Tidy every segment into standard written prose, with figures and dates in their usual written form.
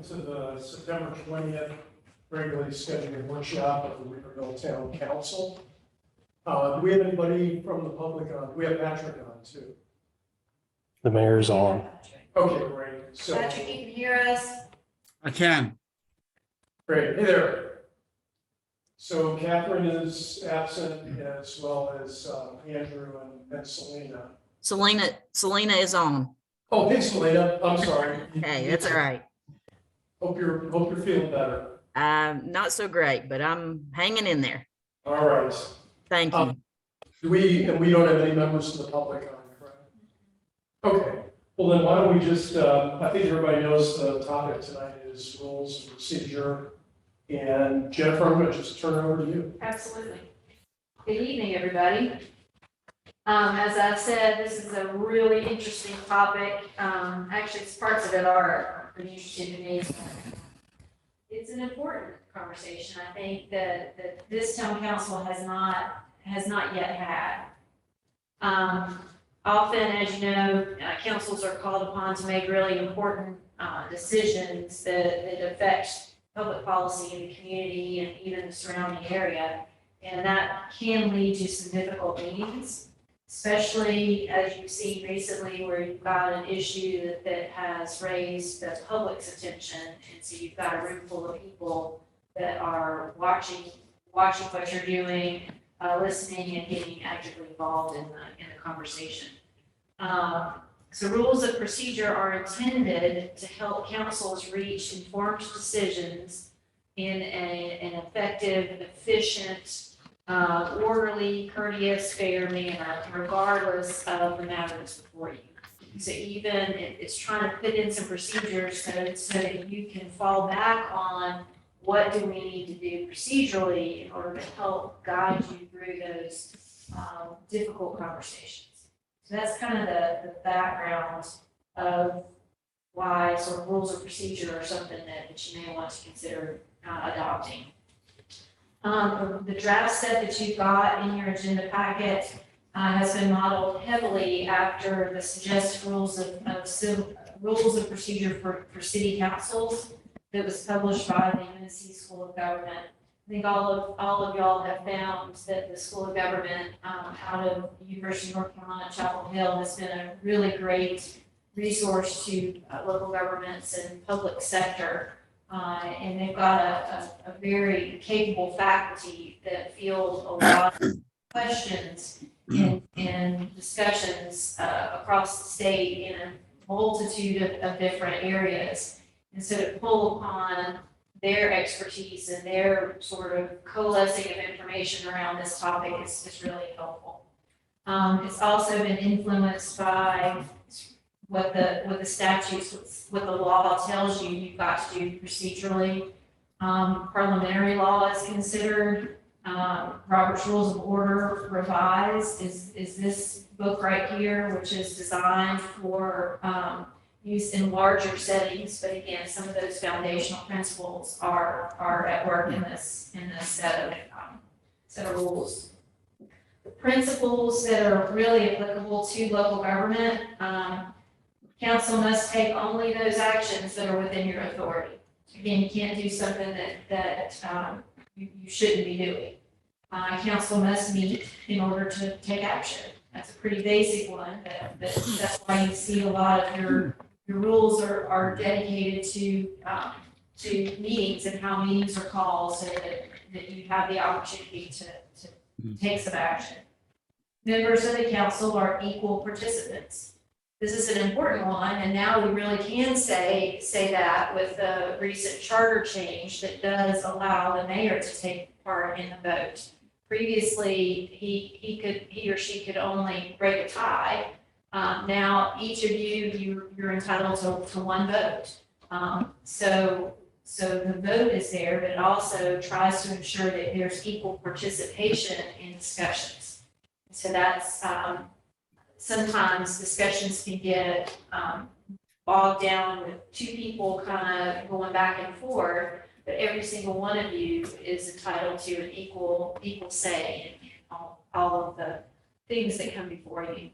welcome to the September 20th regularly scheduled workshop of the Weaverville Town Council. Do we have anybody from the public on? We have Patrick on too. The mayor's on. Okay, great. So, Patrick, you can hear us? I can. great. Hey there. So Catherine is absent as well as Andrew and Selena. Selena is on. Oh, hey Selena, I'm sorry. Hey, that's all right. Hope you're feeling better. Not so great, but I'm hanging in there. All right. Thank you. We don't have any members of the public on, correct? Okay. Well, then why don't we just, I think everybody knows the topic tonight is rules of procedure. And Jennifer, I'm going to just turn it over to you. Absolutely. Good evening, everybody. As I said, this is a really interesting topic. Actually, parts of it are pretty interesting to me. It's an important conversation, I think, that this town council has not yet had. Often, as you know, councils are called upon to make really important decisions that affect public policy in the community and even the surrounding area. And that can lead to some difficult meetings, especially as you've seen recently where you've got an issue that has raised the public's attention. And so you've got a room full of people that are watching what you're doing, listening and getting actively involved in the conversation. So rules of procedure are intended to help councils reach informed decisions in an effective, efficient, orderly, courteous, fair manner, regardless of the matter that's before you. So even it's trying to put in some procedures so that you can fall back on what do we need to do procedurally in order to help guide you through those difficult conversations. So that's kind of the background of why sort of rules of procedure are something that you may want to consider adopting. The draft set that you've got in your agenda packet has been modeled heavily after the suggested rules of procedure for city councils that was published by the UNC School of Government. I think all of y'all have found that the School of Government out of the University of North Carolina at Chapel Hill has been a really great resource to local governments and public sector. And they've got a very capable faculty that field a lot of questions and discussions across the state in a multitude of different areas. And so to pull upon their expertise and their sort of coalescing of information around this topic is really helpful. It's also been influenced by what the statutes, what the law tells you you've got to do procedurally. Parliamentary law is considered. Robert's Rules of Order revised is this book right here, which is designed for use in larger settings, but again, some of those foundational principles are at work in this set of rules. The principles that are really applicable to local government, council must take only those actions that are within your authority. Again, you can't do something that you shouldn't be doing. Council must meet in order to take action. That's a pretty basic one, but that's why you see a lot of your rules are dedicated to meetings and how meetings are called so that you have the opportunity to take some action. Members of the council are equal participants. This is an important one, and now we really can say that with the recent charter change that does allow the mayor to take part in the vote. Previously, he or she could only break a tie. Now, each of you're entitled to one vote. So the vote is there, but it also tries to ensure that there's equal participation in discussions. So that's, sometimes discussions can get bogged down with two people kind of going back and forth, but every single one of you is entitled to an equal say in all of the things that come before you.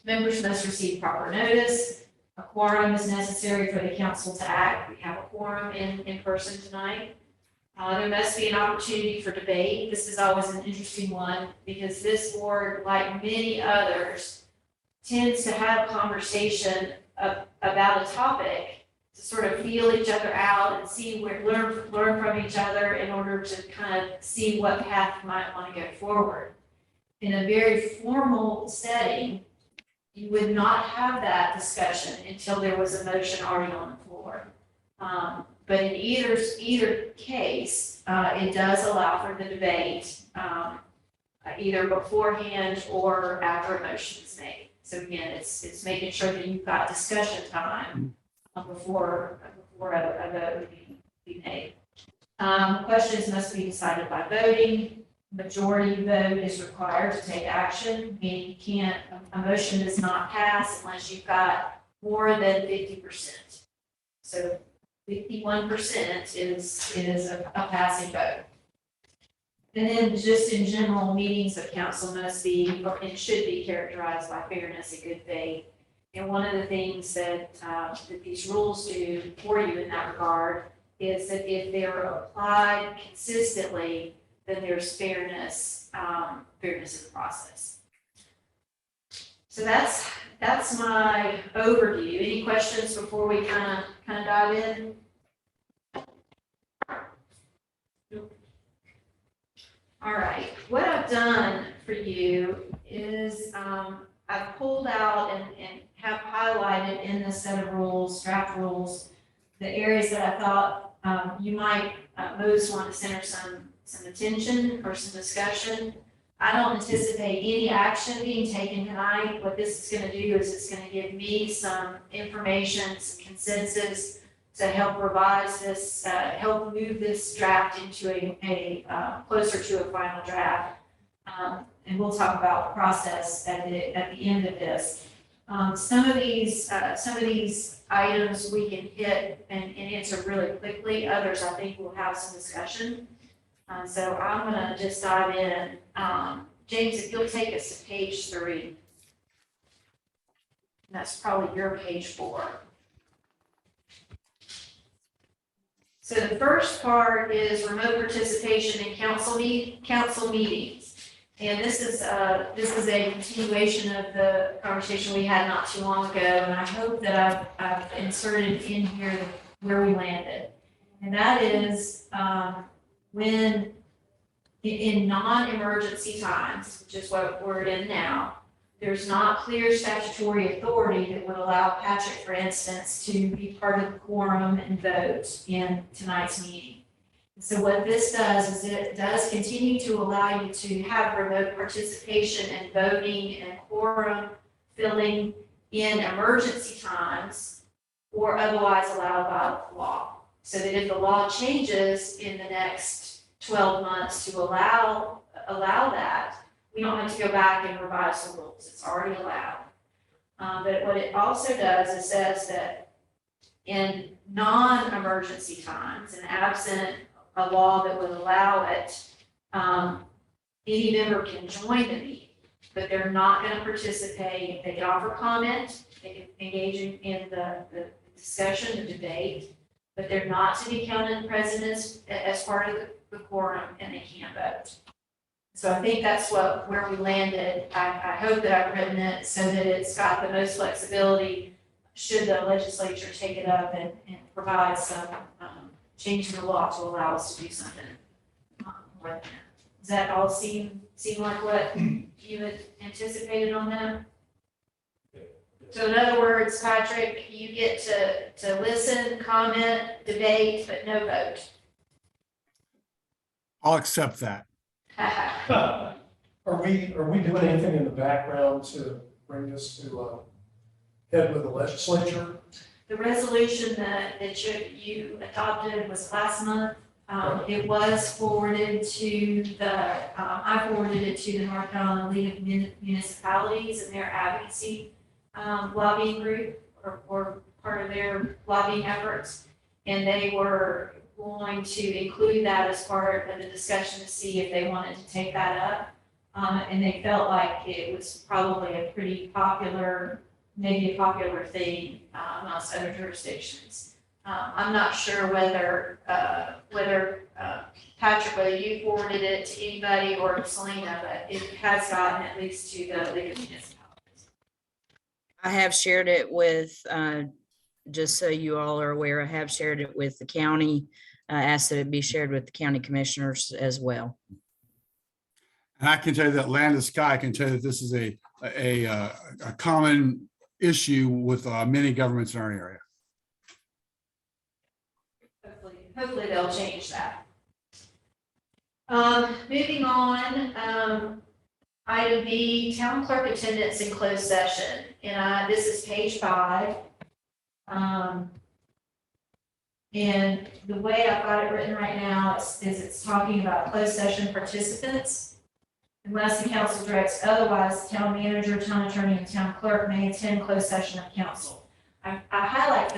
Members must receive proper notice. A quorum is necessary for the council to act. We have a quorum in person tonight. There must be an opportunity for debate. This is always an interesting one because this board, like many others, tends to have conversation about a topic to sort of feel each other out and see learn from each other in order to kind of see what path you might want to go forward. In a very formal setting, you would not have that discussion until there was a motion already on the floor. But in either case, it does allow for the debate, either beforehand or after a motion is made. So again, it's making sure that you've got discussion time before a vote would be made. Questions must be decided by voting. Majority vote is required to take action, meaning you can't, a motion does not pass unless you've got more than 50%. So 51% is a passing vote. And then just in general, meetings of council must be, and should be characterized by fairness and good faith. And one of the things that these rules do for you in that regard is that if they're applied consistently, then there's fairness in the process. So that's my overview. Any questions before we kind of dive in? All right, what I've done for you is I've pulled out and have highlighted in this set of rules, draft rules, the areas that I thought you might most want to center some attention or some discussion. I don't anticipate any action being taken tonight. What this is going to do is it's going to give me some information, some consensus to help revise this, help move this draft into a closer to a final draft. And we'll talk about the process at the end of this. Some of these items we can hit and answer really quickly. Others I think we'll have some discussion. So I'm gonna just dive in. James, if you'll take us to page 3. And that's probably your page 4. So the first part is remote participation in council meetings. And this is a continuation of the conversation we had not too long ago, and I hope that I've inserted in here where we landed. And that is when in non-emergency times, which is what we're in now, there's not clear statutory authority that would allow Patrick, for instance, to be part of the quorum and vote in tonight's meeting. So what this does is it does continue to allow you to have remote participation and voting and quorum filling in emergency times or otherwise allowed by law. So that if the law changes in the next 12 months to allow that, we don't have to go back and revise the rules. It's already allowed. But what it also does is says that in non-emergency times and absent a law that would allow it, any member can join the meeting, but they're not going to participate. They can offer comment, they can engage in the discussion, the debate, but they're not to be counted present as part of the quorum, and they can't vote. So I think that's where we landed. I hope that I've written it so that it's got the most flexibility should the legislature take it up and provide some change in the law to allow us to do something more than that. Does that all seem like what you had anticipated on that? So in other words, Patrick, you get to listen, comment, debate, but no vote. I'll accept that. Are we doing anything in the background to bring this to head with the legislature? The resolution that you adopted was last month. It was forwarded to I forwarded it to the North Carolina League of Municipalities and their advocacy lobbying group or part of their lobbying efforts. And they were going to include that as part of the discussion to see if they wanted to take that up. And they felt like it was probably a pretty popular maybe a popular thing amongst other jurisdictions. I'm not sure whether Patrick, whether you forwarded it to anybody or Selena, but it has gotten at least to the League of Municipalities. I have shared it with, just so you all are aware, I have shared it with the county, asked that it be shared with the county commissioners as well. And I can tell you that land to sky, I can tell you that this is a common issue with many governments in our area. Hopefully they'll change that. Moving on, item B, town clerk attendance in closed session. And this is page 5. And the way I've got it written right now is it's talking about closed session participants. Unless the council directs otherwise, the town manager, town attorney, and town clerk may attend closed session of council. I highlight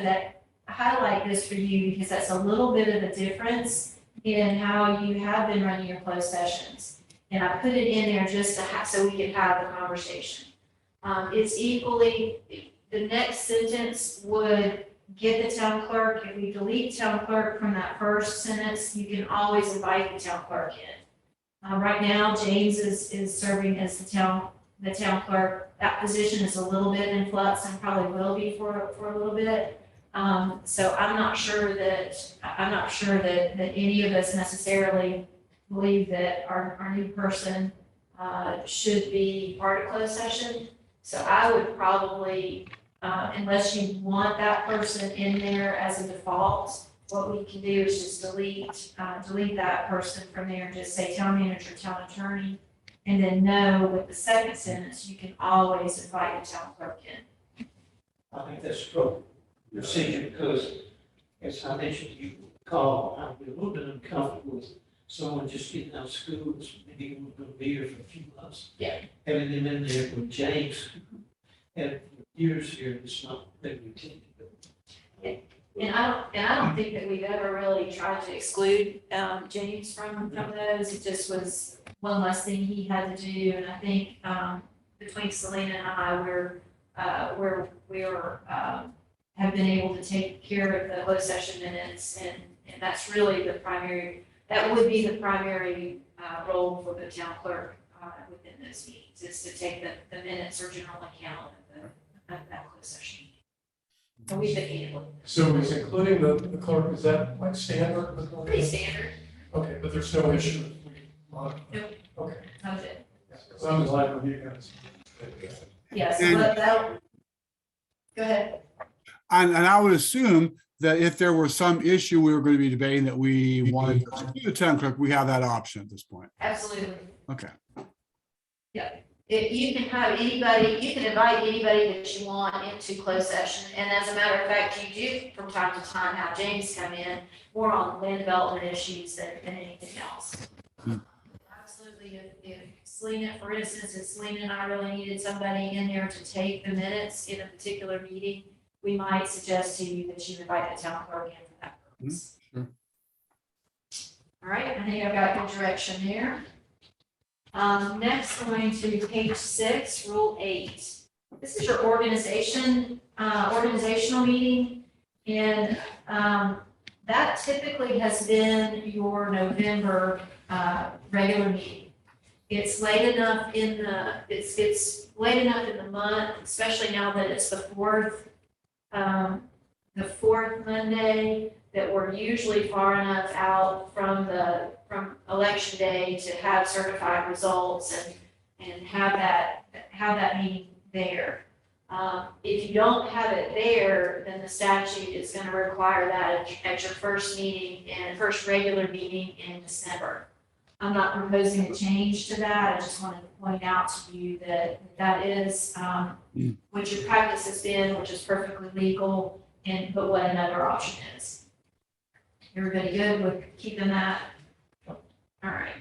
this for you because that's a little bit of a difference in how you have been running your closed sessions. And I put it in there just to so we can have the conversation. It's equally, the next sentence would get the town clerk. If we delete town clerk from that first sentence, you can always invite the town clerk in. Right now, James is serving as the town clerk. That position is a little bit in flux and probably will be for a little bit. So I'm not sure that any of us necessarily believe that our new person should be part of closed session. So I would probably, unless you want that person in there as a default, what we can do is just delete that person from there and just say town manager, town attorney, and then know with the second sentence, you can always invite the town clerk in. I think that's appropriate procedure because, as I mentioned, you recall, I'd be a little bit uncomfortable with someone just getting out of school, maybe going to be here for a few months. Yeah. Having them in there with James, and years here, it's not that we tend to do. And I don't think that we've ever really tried to exclude James from those. It just was one less thing he had to do. And I think between Selena and I, we're have been able to take care of the closed session minutes, and that's really the primary. That would be the primary role for the town clerk within those meetings, is to take the minutes or general account of that closed session. And we've been able. So is including the clerk, is that like standard? Pretty standard. Okay, but there's no issue. Nope. Okay. That was it. Because I'm in line with you guys. Yes, go ahead. And I would assume that if there were some issue we were going to be debating that we wanted to exclude the town clerk, we have that option at this point. Absolutely. Okay. If you can have anybody, you can invite anybody that you want into closed session. And as a matter of fact, you do from time to time have James come in more on land development issues than anything else. Absolutely. If Selena, for instance, if Selena and I really needed somebody in there to take the minutes in a particular meeting, we might suggest to you that you invite the town clerk in for that purpose. Sure. All right, I think I've got good direction there. Next, we're going to page 6, Rule 8. This is your organizational meeting, and that typically has been your November regular meeting. It's late enough in it's late enough in the month, especially now that it's the fourth Monday, that we're usually far enough out from election day to have certified results and have that meeting there. If you don't have it there, then the statute is going to require that at your first meeting and first regular meeting in December. I'm not proposing a change to that. I just want to point out to you that is what your practice has been, which is perfectly legal, but what another option is. Everybody good with keeping that? All right.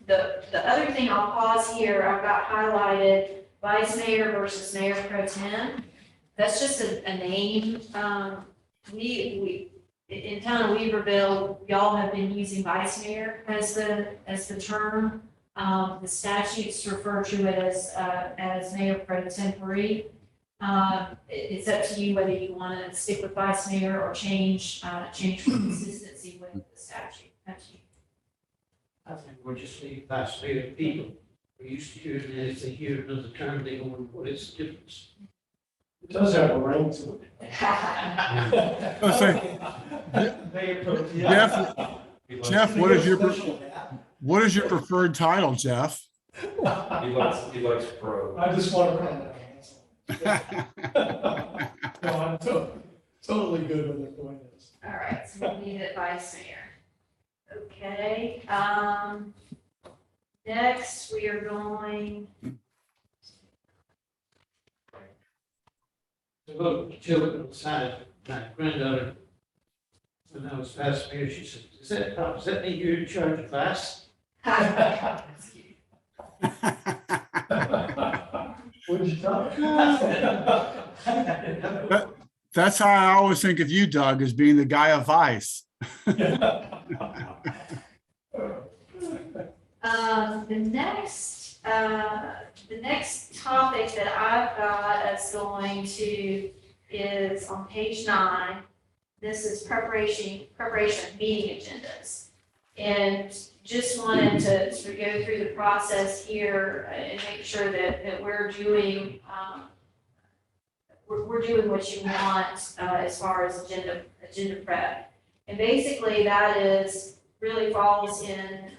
The other thing, I'll pause here, I've got highlighted vice mayor versus mayor pro tem. That's just a name. We in town of Weaverville, y'all have been using vice mayor as the term. The statutes refer to it as mayor pro tempore. It's up to you whether you want to stick with vice mayor or change for consistency with the statute. Up to you. I think we're just leaving vice mayor to people. We're used to hearing that if they hear another term, they wonder what is the difference. It does have a ring to it. I say, Mayor Pro Tem. Jeff, what is your preferred title, Jeff? He likes pro. I just want to run that. No, I'm totally good with it the way it is. All right, so we'll leave it vice mayor. Okay, next we are going, So look, children on the side, my granddaughter, when I was vice mayor, she said, does that mean you're in charge of vice? What did you tell her? That's how I always think of you, Doug, as being the guy of vice. The next topic that I've got us going to is on page 9. This is preparation of meeting agendas. And just wanted to go through the process here and make sure that we're doing, we're doing what you want as far as agenda prep. And basically that really falls in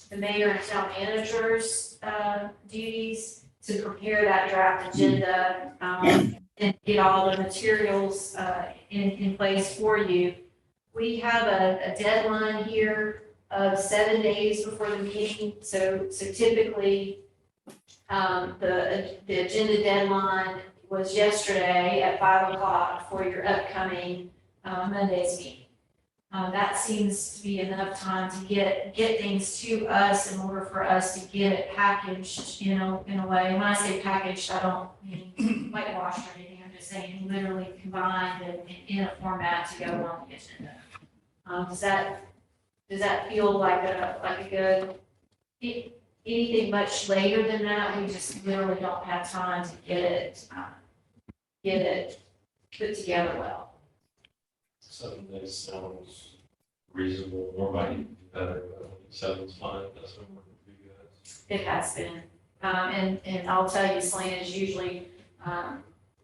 the mayor and town manager's duties to prepare that draft agenda and get all the materials in place for you. We have a deadline here of 7 days before the meeting. So typically the agenda deadline was yesterday at 5 o'clock for your upcoming Monday's meeting. That seems to be enough time to get things to us in order for us to get it packaged, in a way. When I say packaged, I don't mean whitewashed or anything. I'm just saying literally combined and in a format to go on the agenda. Does that feel like a good? Anything much later than that, we just literally don't have time to get it put together well. 7 days sounds reasonable, or might even be better, but 7's fine, that's what working for you guys. It has been. And I'll tell you, Selena is usually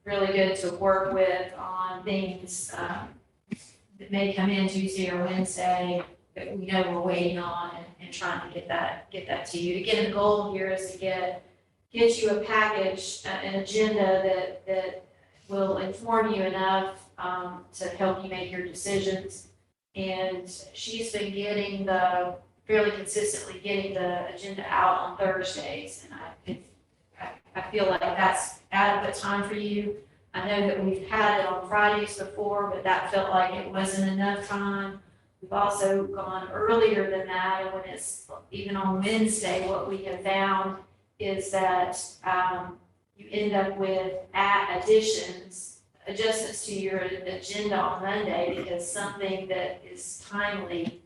really good to work with on things that may come in Tuesday or Wednesday that we know we're waiting on and trying to get that to you. Again, the goal here is to get you a package, an agenda that will inform you enough to help you make your decisions. And she's been fairly consistently getting the agenda out on Thursdays. And I feel like that's adequate time for you. I know that we've had it on Fridays before, but that felt like it wasn't enough time. We've also gone earlier than that, and when it's even on Wednesday, what we have found is that you end up with adjustments to your agenda on Monday because something that is timely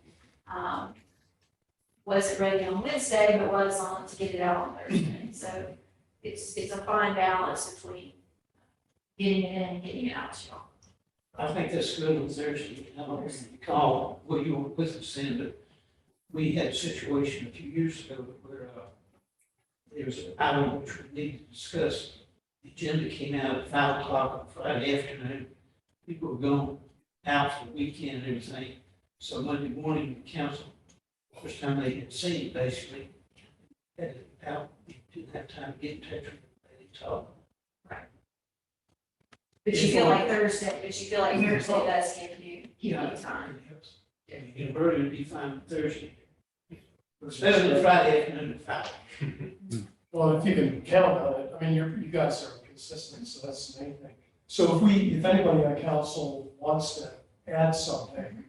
wasn't ready on Wednesday, but was on to get it out on Thursday. So it's a fine balance between getting it in and getting it out to y'all. I think that's good on Thursday. I don't recall what you were with us in, but we had a situation a few years ago where there was an item which we needed to discuss. The agenda came out at 5 o'clock on Friday afternoon. People were going out for the weekend and everything. So Monday morning, the council, first time they had seen it, basically, had it out, didn't have time to get in touch with them, they talk. But you feel like Thursday does give you time. Yeah, you can early be fine Thursday. Especially Friday afternoon at 5. Well, if you can count on it, I mean, you guys are consistent, so that's the main thing. So if anybody on council wants to add something,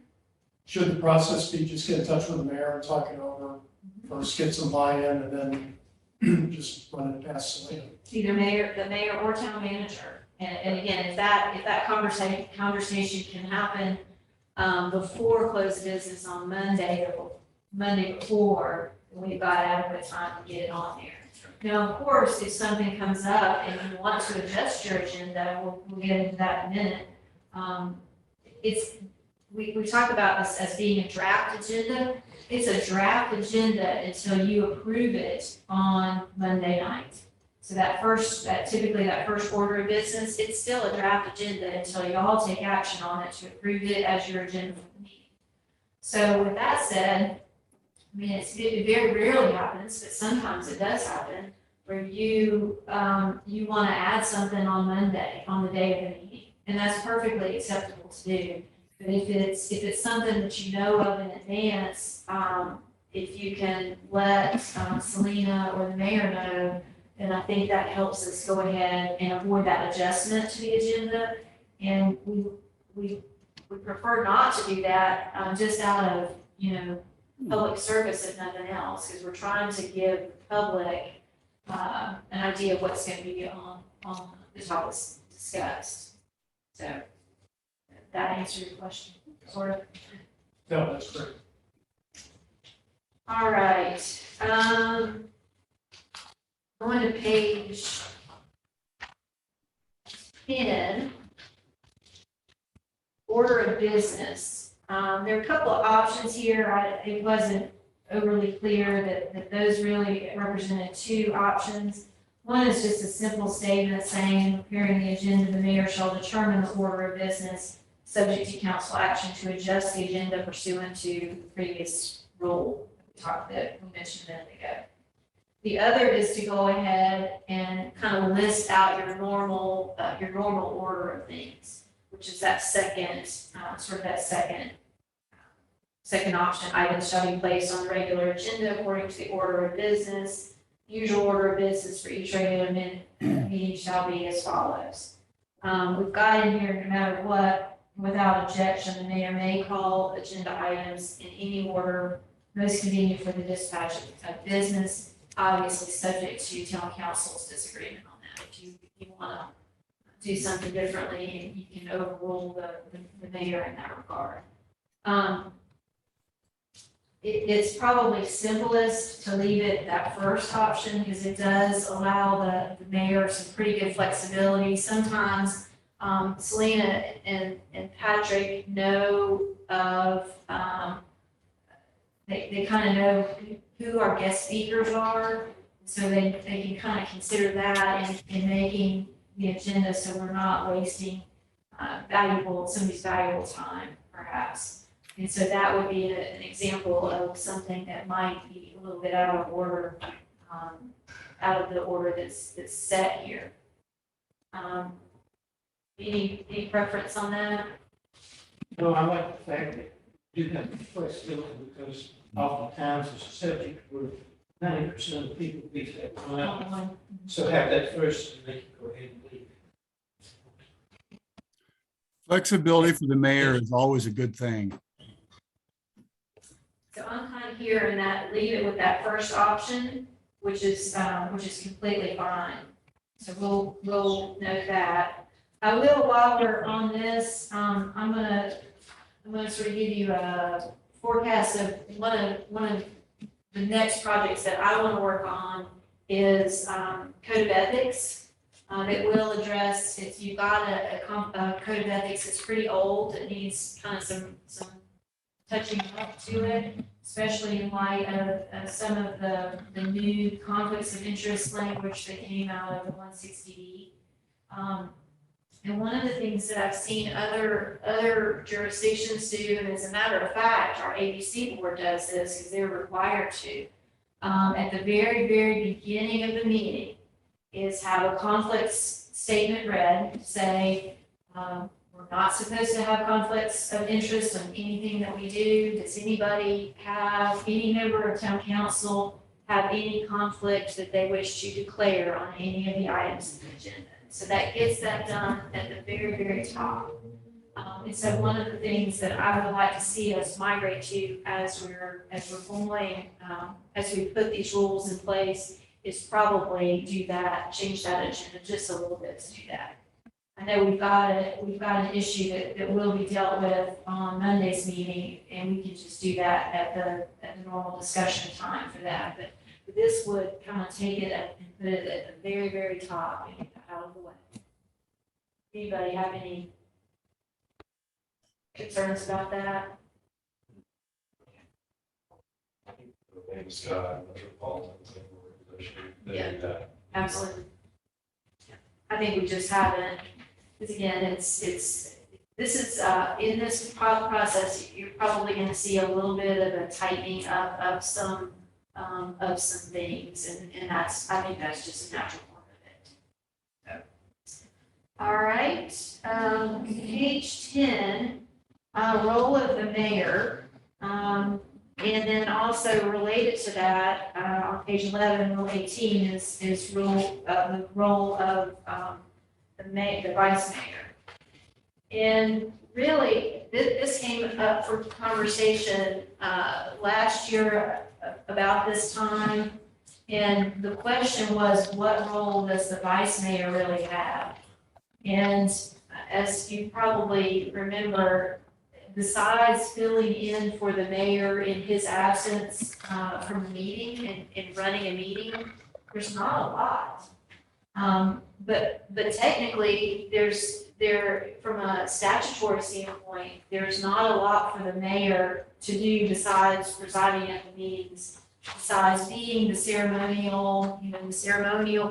should the process be just get in touch with the mayor and talk it over, first get some buy-in, and then just run it past Selena? Either the mayor or town manager. And again, if that conversation can happen before close of business on Monday before, we've got adequate time to get it on there. Now, of course, if something comes up and you want to adjust your agenda, we'll get into that in a minute. We talk about this as being a draft agenda. It's a draft agenda until you approve it on Monday night. So typically that first order of business, it's still a draft agenda until y'all take action on it to approve it as your agenda for the meeting. So with that said, I mean, it very rarely happens, but sometimes it does happen where you want to add something on Monday, on the day of the meeting, and that's perfectly acceptable to do. But if it's something that you know of in advance, if you can let Selena or the mayor know, then I think that helps us go ahead and avoid that adjustment to the agenda. And we prefer not to do that just out of, public service if nothing else, because we're trying to give the public an idea of what's going to be on the topics discussed. So that answers your question, sort of. No, that's great. All right. Going to page 10, order of business. There are a couple of options here. It wasn't overly clear that those really represented two options. One is just a simple statement saying, in preparing the agenda, the mayor shall determine the order of business subject to council action to adjust the agenda pursuant to the previous rule that we mentioned a minute ago. The other is to go ahead and kind of list out your normal order of things, which is that second option. Items shall be placed on the regular agenda according to the order of business. Usual order of business for each regular meeting shall be as follows. We've got in here, no matter what, without objection, the mayor may call agenda items in any order most convenient for the dispatch of business, obviously subject to town council's disagreement on that. If you want to do something differently, you can overrule the mayor in that regard. It's probably simplest to leave it that first option because it does allow the mayor some pretty good flexibility. Sometimes Selena and Patrick know of, they kind of know who our guest speakers are, so they can kind of consider that in making the agenda, so we're not wasting somebody's valuable time, perhaps. And so that would be an example of something that might be a little bit out of order, out of the order that's set here. Any preference on that? No, I like the fact that you have flexibility because oftentimes it's a subject where 90% of the people be that one. So have that first and they can go ahead and leave. Flexibility for the mayor is always a good thing. So I'm kind of here in that, leave it with that first option, which is completely fine. So we'll note that. I will, while we're on this, I'm gonna sort of give you a forecast of one of the next projects that I want to work on is code of ethics. It will address, if you've got a code of ethics that's pretty old, it needs kind of some touching up to it, especially in light of some of the new conflicts of interest language that came out of the 160D. And one of the things that I've seen other jurisdictions do, and as a matter of fact, our ABC board does this because they're required to, at the very, very beginning of the meeting, is have a conflicts statement read, say, we're not supposed to have conflicts of interest on anything that we do. Does anybody have, any member of town council have any conflict that they wish to declare on any of the items in the agenda? So that gets that done at the very, very top. And so one of the things that I would like to see us migrate to as we're going, as we put these rules in place, is probably do that, change that agenda just a little bit to do that. I know we've got an issue that will be dealt with on Monday's meeting, and we can just do that at the normal discussion time for that. But this would kind of take it and put it at the very, very top and get that out of the way. Anybody have any concerns about that? The name Sky, Metropolitan, organization, they Yeah. do that. Absolutely. I think we just haven't, because again, this is, in this process, you're probably gonna see a little bit of a tightening up of some things, and that's, I think that's just a natural part of it. All right, page 10, role of the mayor. And then also related to that, on page 11, rule 18 is the role of the vice mayor. And really, this came up for conversation last year about this time. And the question was, what role does the vice mayor really have? And as you probably remember, besides filling in for the mayor in his absence from the meeting and running a meeting, there's not a lot. But technically, from a statutory standpoint, there's not a lot for the mayor to do besides presiding at the meetings, besides being the ceremonial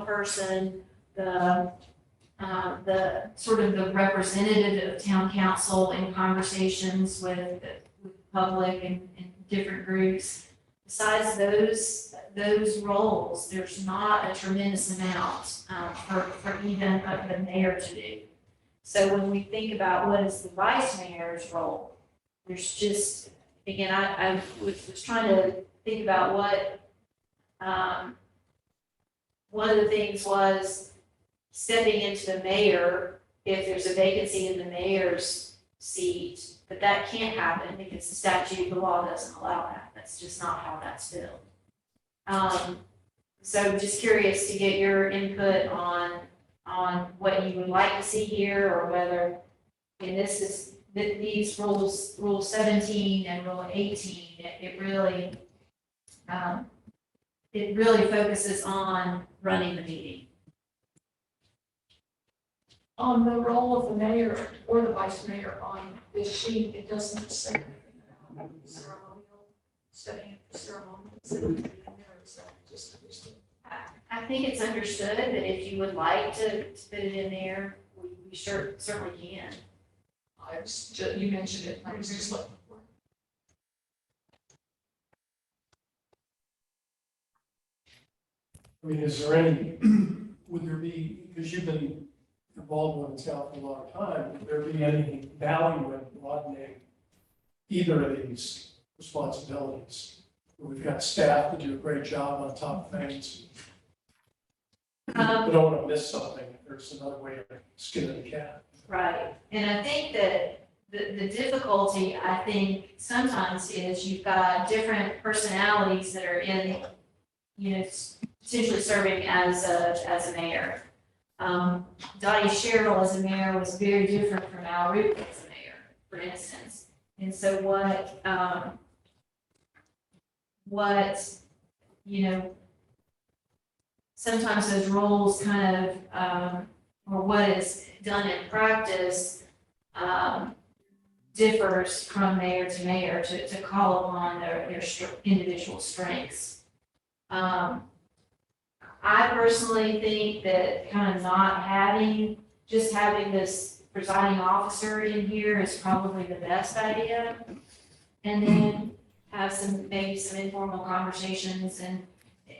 person, the sort of the representative of town council in conversations with the public and different groups. Besides those roles, there's not a tremendous amount for even of the mayor to do. So when we think about what is the vice mayor's role, there's just, again, I was trying to think about what, one of the things was stepping into the mayor if there's a vacancy in the mayor's seat, but that can't happen because the statute, the law doesn't allow that. That's just not how that's built. So just curious to get your input on what you would like to see here, or whether, and this is, these rules, Rule 17 and Rule 18, it really focuses on running the meeting. On the role of the mayor or the vice mayor on this sheet, it doesn't say anything about ceremonial, studying for ceremonial. I think it's understood that if you would like to put it in there, we certainly can. You mentioned it, I was just looking for it. I mean, is there any, would there be, because you've been involved with the town for a long time, would there be any value in broadening either of these responsibilities? We've got staff that do a great job on top of things. We don't want to miss something. There's another way to skin the cat. Right, and I think that the difficulty, I think, sometimes is you've got different personalities that are in, potentially serving as a mayor. Dottie Sherrill as a mayor was very different from Al Root as a mayor, for instance. And so sometimes those roles kind of, or what is done in practice, differs from mayor to mayor to call upon their individual strengths. I personally think that kind of not having this presiding officer in here is probably the best idea. And then have maybe some informal conversations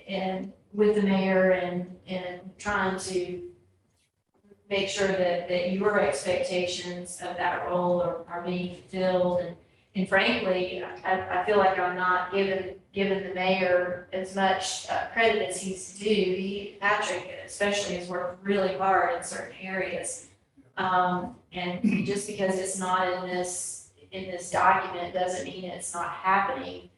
and with the mayor and trying to make sure that your expectations of that role are being fulfilled. And frankly, I feel like I'm not giving the mayor as much credit as he's due. Patrick especially has worked really hard in certain areas. And just because it's not in this document doesn't mean it's not happening.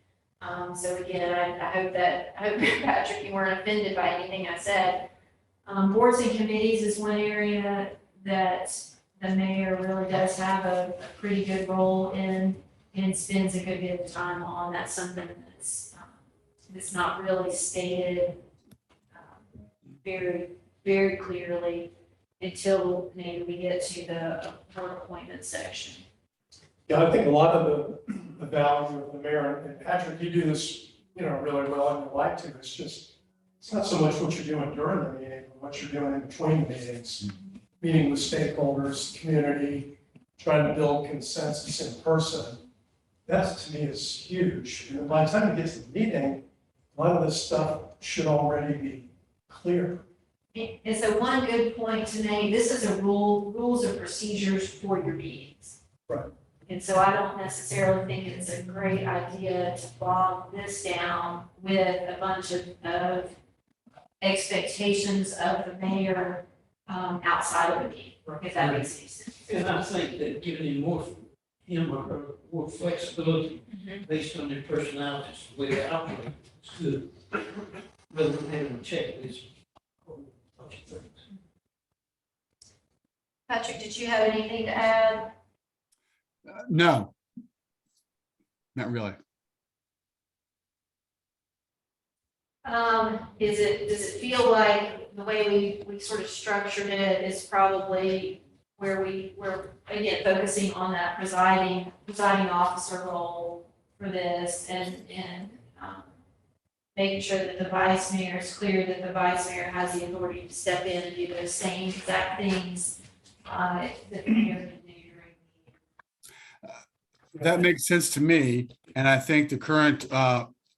So again, I hope Patrick, you weren't offended by anything I said. Boards and committees is one area that the mayor really does have a pretty good role in and spends a good bit of time on. That's something that's not really stated very, very clearly until maybe we get to the board appointment section. Yeah, I think a lot of the value of the mayor, and Patrick, you do this, really well, and you like to, it's not so much what you're doing during the meeting, but what you're doing in between the meetings. Meeting with stakeholders, community, trying to build consensus in person. That to me is huge. And by the time you get to the meeting, a lot of this stuff should already be clear. And so one good point to make, this is a rules and procedures for your meetings. Right. And so I don't necessarily think it's a great idea to bog this down with a bunch of expectations of the mayor outside of the meeting, if that makes any sense. And I think that giving him or her more flexibility based on their personalities, the way they operate, is good. Rather than having a checklist. Bunch of things. Patrick, did you have anything to add? No, not really. Does it feel like the way we sort of structured it is probably where we're again focusing on that presiding officer role for this and making sure that the vice mayor is clear that the vice mayor has the authority to step in and do those same exact things that the mayor can do during the meeting. That makes sense to me. And I think the current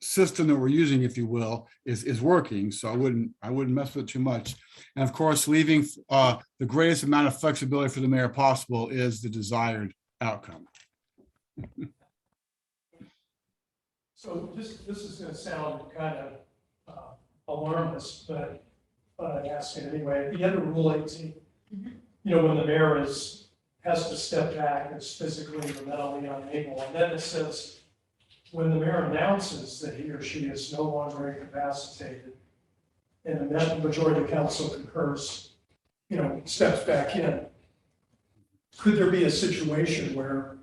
system that we're using, if you will, is working. So I wouldn't mess with it too much. And of course, leaving the greatest amount of flexibility for the mayor possible is the desired outcome. So this is going to sound kind of alarmist, but I ask it anyway. At the end of Rule 18, when the mayor has to step back, is physically or mentally unable, and then it says, when the mayor announces that he or she is no longer incapacitated, and the majority of council concurs, steps back in, could there be a situation where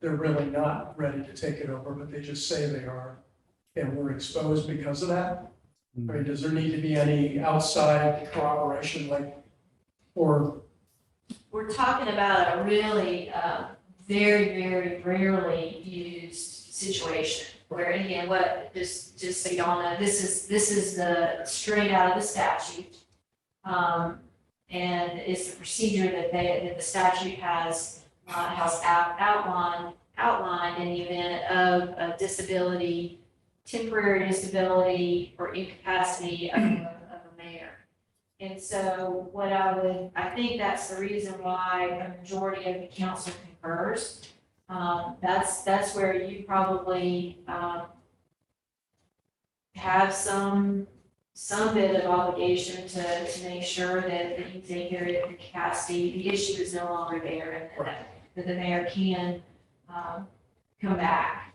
they're really not ready to take it over, but they just say they are, and we're exposed because of that? I mean, does there need to be any outside corroboration, or? We're talking about a really very, very rarely used situation where, again, just so y'all know, this is the straight out of the statute. And it's the procedure that the statute has outlined in the event of a disability, temporary disability or incapacity of a mayor. And so I think that's the reason why a majority of the council concurs. That's where you probably have some bit of obligation to make sure that you take care of your capacity. The issue is no longer there, and that the mayor can come back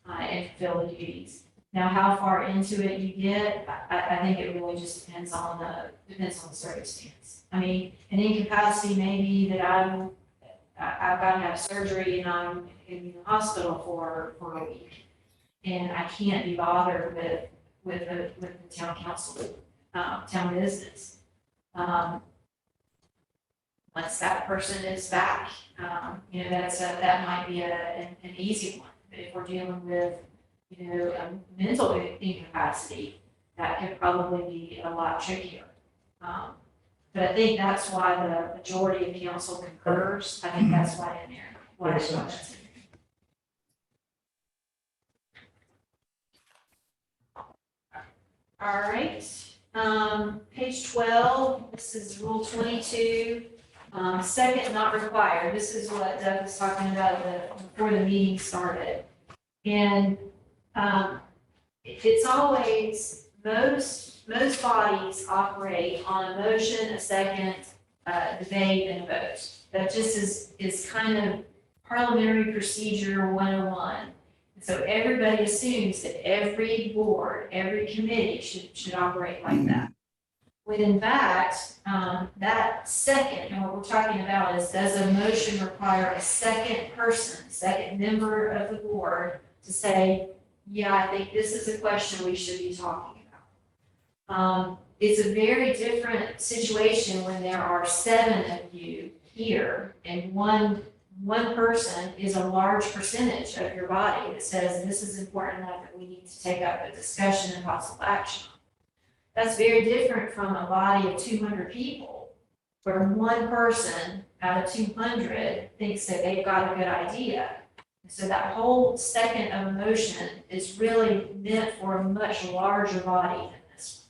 and fulfill the duties. Now, how far into it you get, I think it really just depends on the circumstance. I mean, an incapacity may be that I've got to have surgery and I'm in the hospital for a week, and I can't be bothered with the town council, town business. Once that person is back, that might be an easy one. But if we're dealing with, a mental incapacity, that could probably be a lot trickier. But I think that's why the majority of council concurs. I think that's why in there. Makes sense. All right, page 12, this is Rule 22. Second, not required. This is what Doug was talking about before the meeting started. And it's always, most bodies operate on a motion, a second, debate, and a vote. That just is kind of parliamentary procedure 101. So everybody assumes that every board, every committee should operate like that. When in fact, that second, and what we're talking about is, does a motion require a second person, second member of the board to say, yeah, I think this is a question we should be talking about. It's a very different situation when there are 7 of you here and one person is a large percentage of your body that says this is important enough that we need to take up a discussion and possible action. That's very different from a body of 200 people, where one person out of 200 thinks that they've got a good idea. So that whole second of emotion is really meant for a much larger body than this one.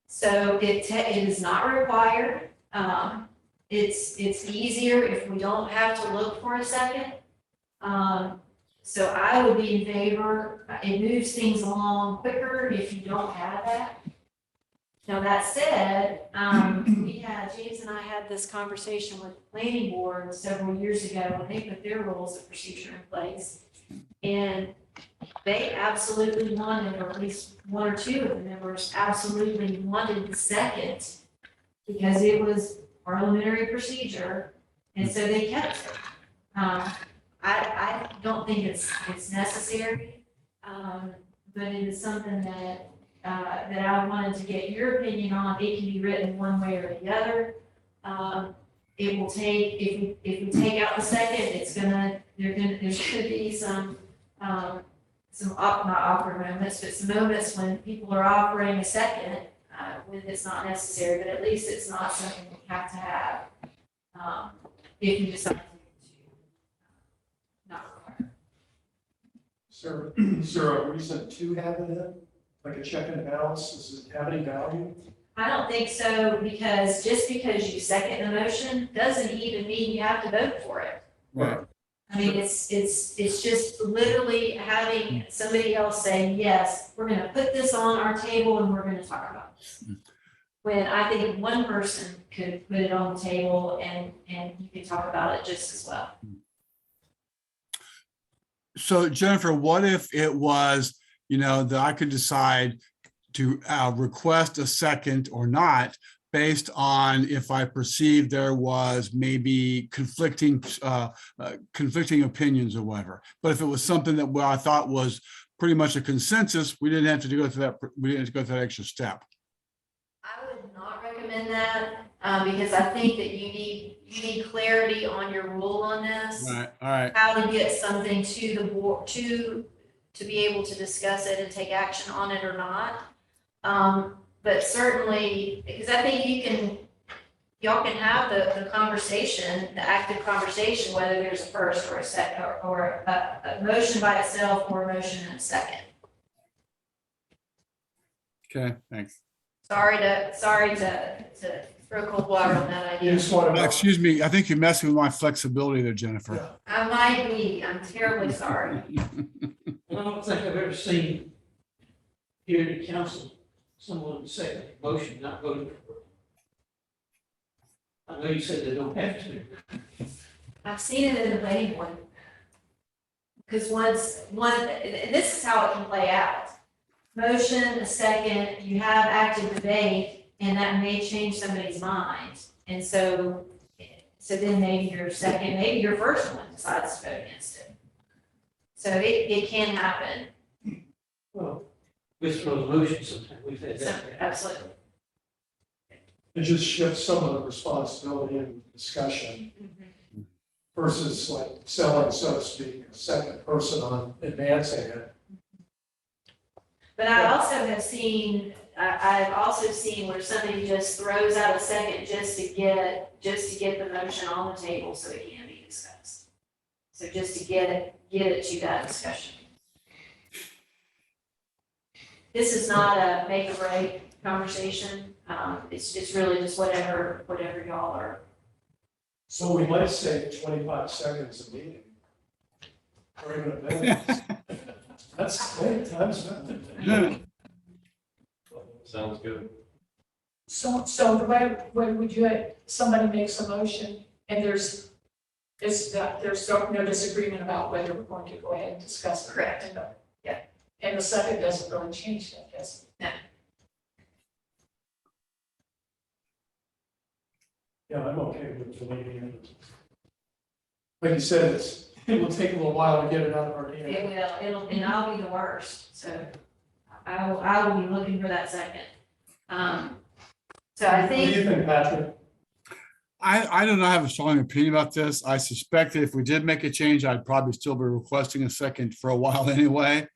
So it is not required. It's easier if we don't have to look for a second. So I would be in favor, it moves things along quicker if you don't have that. Now, that said, James and I had this conversation with the planning board several years ago when they put their rules of procedure in place. And they absolutely wanted, or at least 1 or 2 of the members absolutely wanted the second because it was parliamentary procedure, and so they kept it. I don't think it's necessary, but it is something that I wanted to get your opinion on. It can be written one way or the other. It will take, if we take out the second, there's gonna be some not awkward moments, but some moments when people are offering a second, when it's not necessary, but at least it's not something we have to have, if you decide to not require. Is there a reason to have it in? Like a check and balance, does it have any value? I don't think so, because just because you second the motion doesn't even mean you have to vote for it. Right. I mean, it's just literally having somebody else say, yes, we're gonna put this on our table and we're gonna talk about this. When I think one person could put it on the table and you can talk about it just as well. So Jennifer, what if it was, that I could decide to request a second or not based on if I perceived there was maybe conflicting opinions or whatever. But if it was something that I thought was pretty much a consensus, we didn't have to go through that. We didn't have to go through that extra step. I would not recommend that because I think that you need clarity on your rule on this. All right. How to get something to the board to be able to discuss it and take action on it or not. But certainly, because I think y'all can have the conversation, the active conversation, whether there's a first or a second or a motion by itself or a motion and a second. Okay, thanks. Sorry to throw cold water on that You idea. just want to. Excuse me, I think you're messing with my flexibility there, Jennifer. Yeah. I might be, I'm terribly sorry. I don't think I've ever seen here at council, someone say a motion not voted for. I know you said they don't have to. I've seen it in the planning board. Because and this is how it can play out. Motion, a second, you have active debate, and that may change somebody's mind. And so then maybe your second, maybe your first one decides to vote against it. So it can happen. Well, with resolution sometimes, we've had So, that. absolutely. It just shifts some of the responsibility and discussion versus like selling, so to speak, a second person on advancing it. But I also have seen, I've also seen where somebody just throws out a second just to get the motion on the table so it can be discussed. So just to get it to that discussion. This is not a make or break conversation. It's really just whatever y'all are. So we might say 25 seconds a meeting. Or even a minute. That's great, time's up. Sounds good. So the way, when would you, somebody makes a motion and there's no disagreement about whether we're going to go ahead and discuss it. Correct. And the second doesn't really change that, does it? Yeah, I'm okay with deleting it. Like you said, it will take a little while to get it out of our It hands. will, and I'll be the worst, so I will be looking for that second. So I What do you think, think, Patrick? I do not have a strong opinion about this. I suspect that if we did make a change, I'd probably still be requesting a second for a while anyway.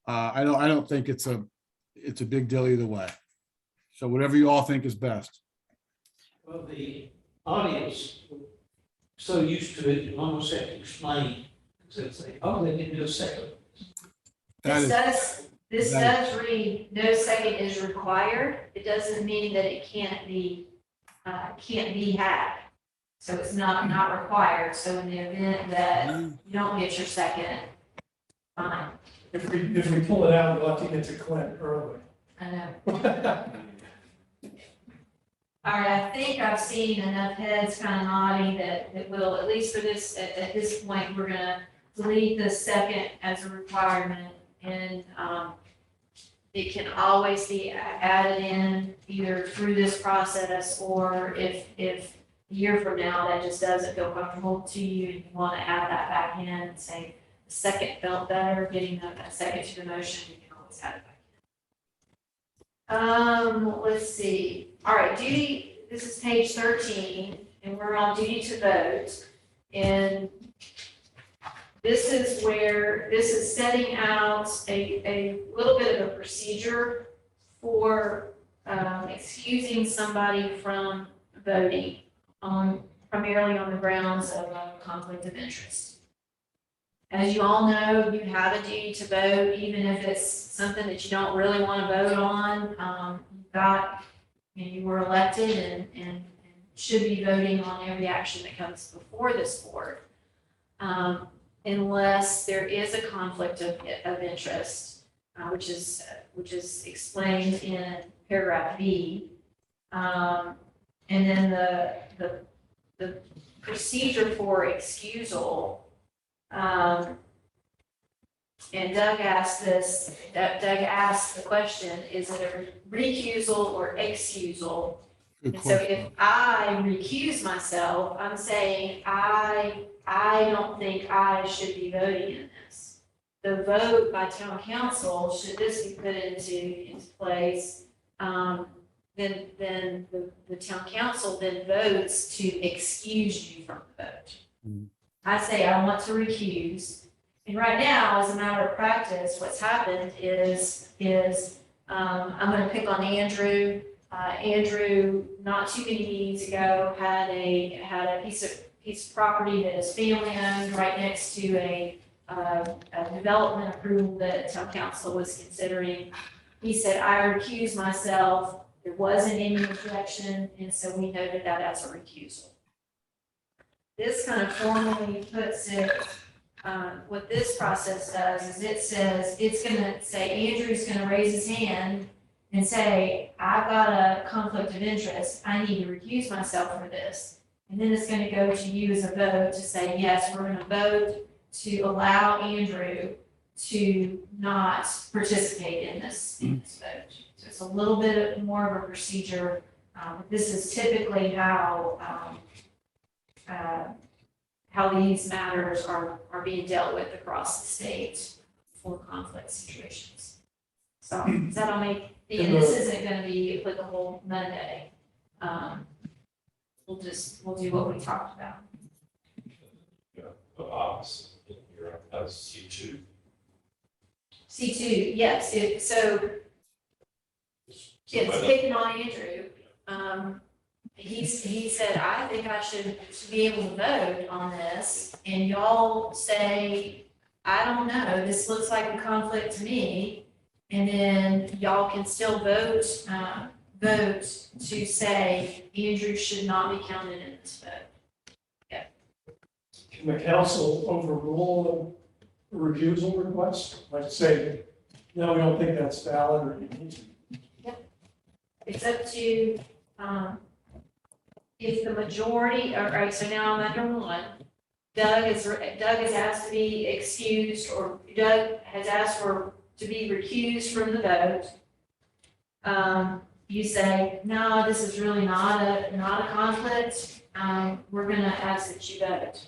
I don't think it's a big deal either way. So whatever you all think is best. Well, the audience, so used to it, you almost have to explain. So it's like, oh, they didn't do a second. That this is, does read, no second is required. It doesn't mean that it can't be had. So it's not required. So in the event that you don't get your second, fine. If we pull it out, we'll have to get to Clint early. I know. All right, I think I've seen enough heads kind of nodding that will, at least for this, at this point, we're gonna delete the second as a requirement. And it can always be added in either through this process, or if a year from now that just doesn't feel comfortable to you and you want to add that back in and say the second felt better, getting that second to the motion, you can always add it back in. Let's see. All right, duty, this is page 13, and we're on duty to vote. And this is where, this is setting out a little bit of a procedure for excusing somebody from voting primarily on the grounds of a conflict of interest. As you all know, you have a duty to vote, even if it's something that you don't really want to vote on. You were elected and should be voting on every action that comes before this board. Unless there is a conflict of interest, which is explained in paragraph B. And then the procedure for excusal, and Doug asked this, Doug asked the question, is it a recusal or excusal? good And so question. if I recuse myself, I'm saying I don't think I should be voting in this. The vote by town council, should this be put into place, then the town council then votes to excuse you from the vote. Mhm. I say I want to recuse, and right now, as a matter of practice, what's happened is I'm gonna pick on Andrew. Andrew, not too many meetings ago, had a piece of property that his family owned right next to a development approval that town council was considering. He said, I recuse myself. There wasn't any objection, and so we noted that as a recusal. This kind of formally puts it, what this process does is it says, it's gonna say, Andrew's gonna raise his hand and say, I've got a conflict of interest, I need to recuse myself for this. And then it's gonna go to you as a vote to say, yes, we're gonna vote to allow Andrew to not participate in this vote. So it's a little bit more of a procedure. This is typically how these matters are being dealt with across the state for conflict situations. So does that all make, and this isn't gonna be applicable Monday. We'll do what we talked about. The opposite, you're as C2. C2, yes, so it's picking on Andrew. He said, I think I should be able to vote on this, and y'all say, I don't know, this looks like a conflict to me. And then y'all can still vote to say Andrew should not be counted in this vote. Can the council overrule a recusal request? Like say, no, we don't think that's valid, or you need to. It's up to, if the majority, all right, so now I'm under one. Doug has asked to be excused, or Doug has asked to be recused from the vote. You say, no, this is really not a conflict. we're gonna ask that you vote.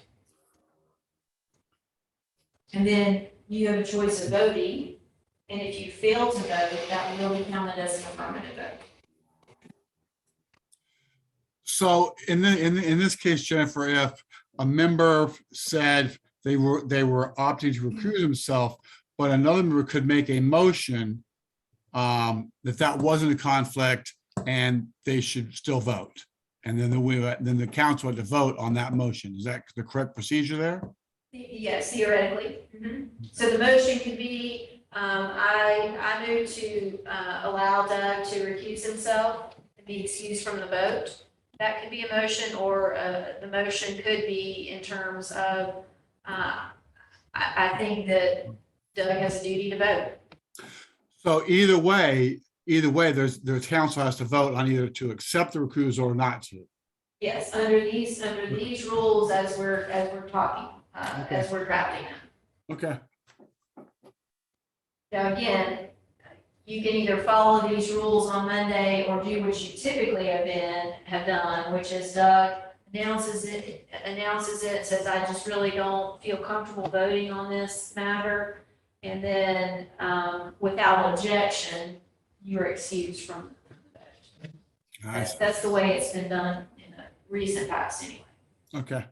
And then you have a choice of voting, and if you fail to vote, that will be counted as an affirmative vote. So in this case, Jennifer, if a member said they were opting to recuse themselves, but another member could make a motion that wasn't a conflict and they should still vote. And then the council had to vote on that motion. Is that the correct procedure there? Yes, theoretically. So the motion could be, I move to allow Doug to recuse himself and be excused from the vote. That could be a motion, or the motion could be in terms of, I think that Doug has a duty to vote. So either way, the council has to vote on either to accept the recusal or not to. Yes, under these rules as we're talking, as we're drafting them. Okay. Now, again, you can either follow these rules on Monday or do what you typically have done, which is Doug announces it, says, I just really don't feel comfortable voting on this matter. And then, without objection, you're excused from the vote. That's the way it's been done in the recent past anyway. Okay.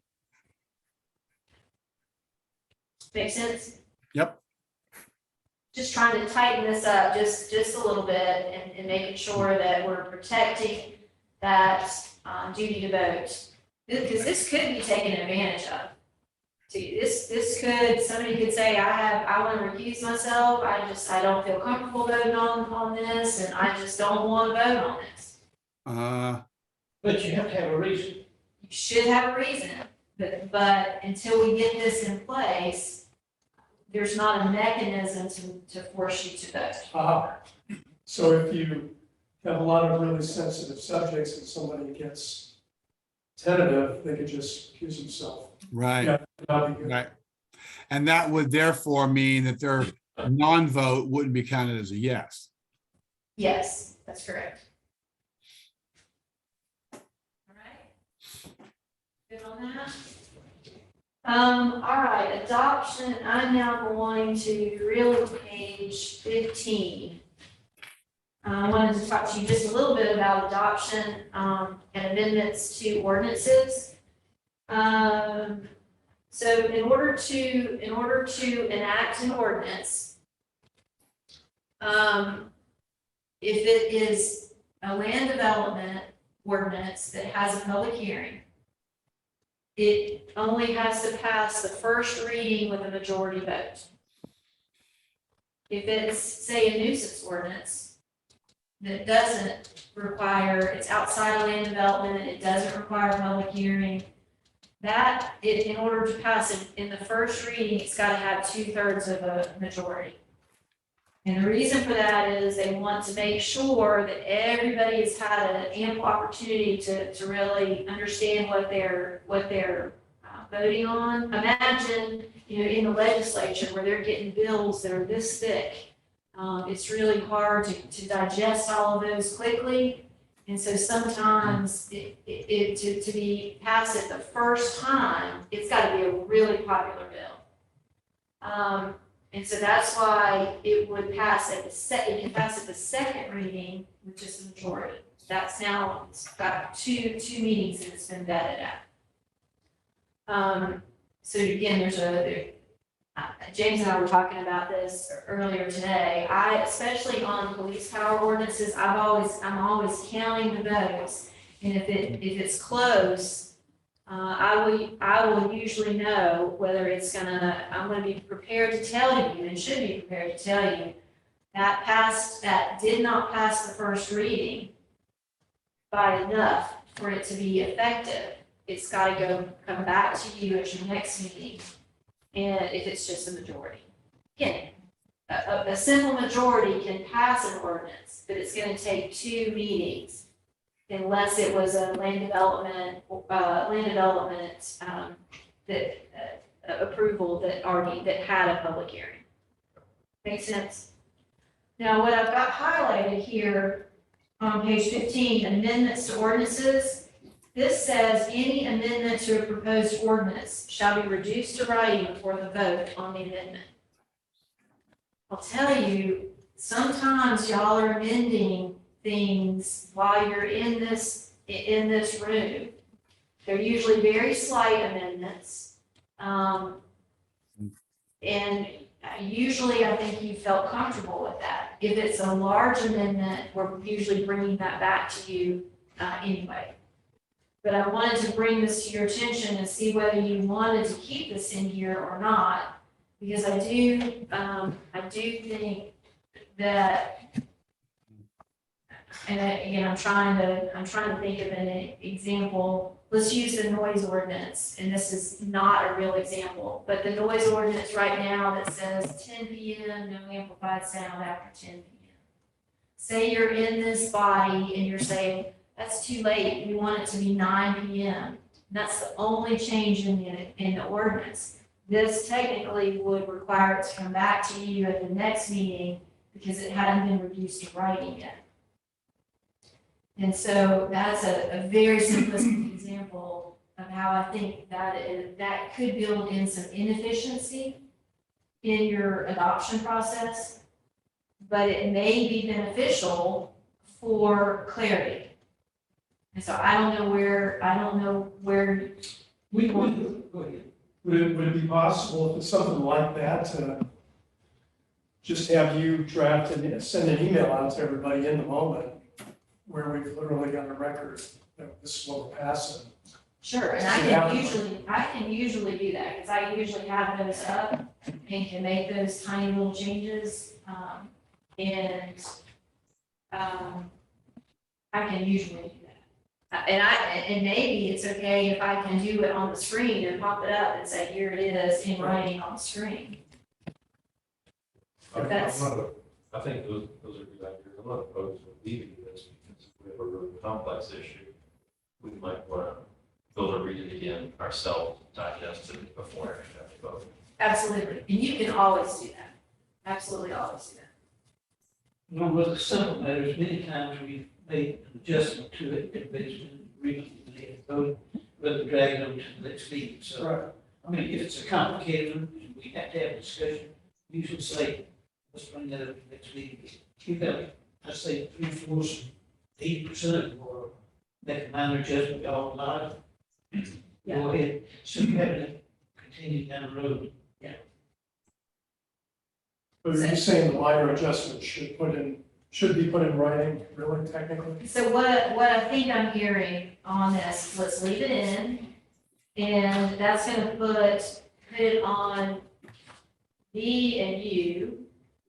Make sense? Yep. Just trying to tighten this up just a little bit and making sure that we're protecting that duty to vote. Because this could be taken advantage of. See, this could, somebody could say, I want to recuse myself, I don't feel comfortable voting on this, and I just don't want to vote on this. But you have to have a reason. You should have a reason, but until we get this in place, there's not a mechanism to force you to vote. So if you have a lot of really sensitive subjects and somebody gets tentative, they could just accuse themselves. Right. Yeah, that'd be good. Right. And that would therefore mean that their non-vote wouldn't be counted as a yes. Yes, that's correct. All right. Good on that? All right, adoption, I'm now going to really page 15. I wanted to talk to you just a little bit about adoption and amendments to ordinances. So in order to enact an ordinance, if it is a land development ordinance that has a public hearing, it only has to pass the first reading with a majority vote. If it's, say, a nuisance ordinance that doesn't require, it's outside of land development, and it doesn't require a public hearing, that, in order to pass it in the first reading, it's got to have 2/3 of a majority. And the reason for that is they want to make sure that everybody has had an ample opportunity to really understand what they're voting on. Imagine, in the legislature where they're getting bills that are this thick. It's really hard to digest all of those quickly. And so sometimes to be passed it the first time, it's got to be a really popular bill. And so that's why it would pass it can pass at the second reading, which is the majority. That's now, it's got two meetings that it's been vetted at. So again, James and I were talking about this earlier today. Especially on police power ordinances, I'm always counting the votes. And if it's close, I will usually know whether I'm gonna be prepared to tell you, and should be prepared to tell you, that did not pass the first reading by enough for it to be effective. It's gotta come back to you at your next meeting, and if it's just a majority. Again, a simple majority can pass an ordinance, but it's gonna take 2 meetings. Unless it was a land development approval that had a public hearing. Make sense? Now, what I've got highlighted here on page 15, amendments to ordinances, This says any amendment to a proposed ordinance shall be reduced to writing before the vote on the amendment. I'll tell you, sometimes y'all are amending things while you're in this room. They're usually very slight amendments. And usually I think you felt comfortable with that. If it's a large amendment, we're usually bringing that back to you anyway. But I wanted to bring this to your attention and see whether you wanted to keep this in here or not. Because I do think that, and again, I'm trying to think of an example. Let's use the noise ordinance, and this is not a real example, but the noise ordinance right now that says 10 p.m., no amplified sound after 10 p.m. Say you're in this body and you're saying, that's too late, we want it to be 9 p.m. That's the only change in the ordinance. This technically would require it to come back to you at the next meeting because it hadn't been reduced to writing yet. And so that's a very simplistic example of how I think that could build in some inefficiency in your adoption process, but it may be beneficial for clarity. And so I don't know where We Go would, ahead. would it be possible if it's something like that to just have you draft and send an email out to everybody in the moment where we've literally got a record that this is what we're passing? Sure, and I can usually do that, because I usually have those up and can make those tiny little changes. I can usually do that. And maybe it's okay if I can do it on the screen and pop it up and say, here it is in writing on the screen. But that's, I think those are good ideas. I'm not opposed to leaving this because if we have a really complex issue, we might want to go and read it again ourselves, digest it before and after the vote. absolutely, and you can always do that. Absolutely always do that. One of the simple matters, many times we've made an adjustment to it, everybody's been agreement, we had a vote, rather than drag it on to the next meeting, so. Right. I mean, if it's a complicated one, we have to have a discussion, we usually say, let's bring that up at the next meeting. You've got, I say, 3/4, 80% or make a minor adjustment, y'all allow it. Go ahead, so you have to continue down the road. But are you saying the minor adjustments should be put in writing, really, technically? So what I think I'm hearing on this, let's leave it in, and that's gonna put it on me and you,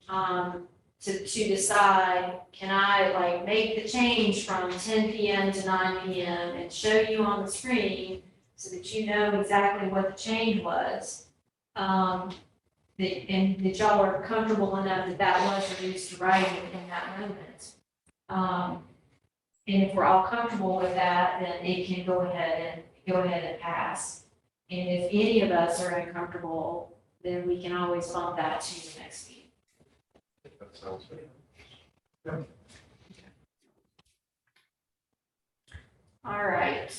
to decide, can I like make the change from 10 p.m. to 9 p.m. and show you on the screen so that you know exactly what the change was? And that y'all are comfortable enough that was reduced to writing in that moment. And if we're all comfortable with that, then it can go ahead and pass. And if any of us are uncomfortable, then we can always bump that to the next meeting. I think that sounds good. All right.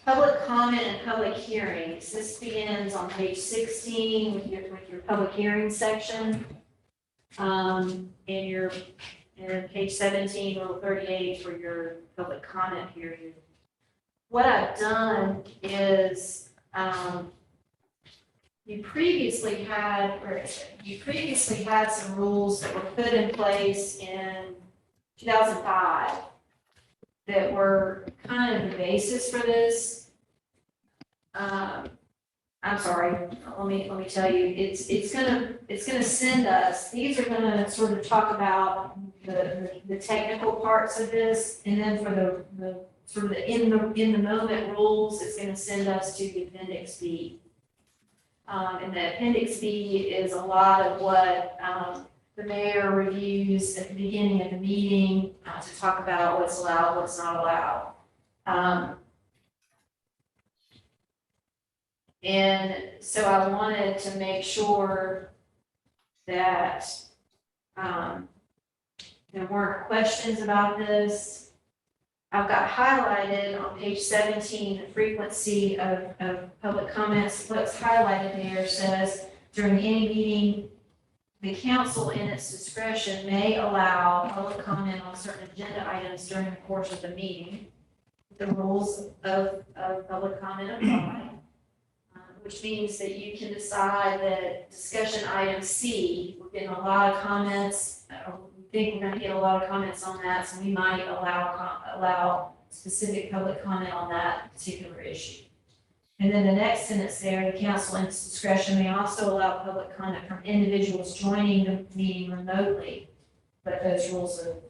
Public comment and public hearings. This begins on page 16 with your public hearing section. And page 17, rule 38 for your public comment period. What I've done is, you previously had some rules that were put in place in 2005 that were kind of the basis for this. I'm sorry, let me tell you, it's gonna send us, these are gonna sort of talk about the technical parts of this, and then for the sort of the in the moment rules, it's gonna send us to the appendix B. And the appendix B is a lot of what the mayor reviews at the beginning of the meeting to talk about what's allowed, what's not allowed. And so I wanted to make sure that there weren't questions about this. I've got highlighted on page 17, the frequency of public comments. What's highlighted there says, during any meeting, the council in its discretion may allow public comment on certain agenda items during the course of the meeting. The rules of public comment apply, which means that you can decide that discussion item C, we're getting a lot of comments, we think we're gonna get a lot of comments on that, so we might allow specific public comment on that particular issue. And then the next sentence there, the council in its discretion may also allow public comment from individuals joining the meeting remotely, but those rules of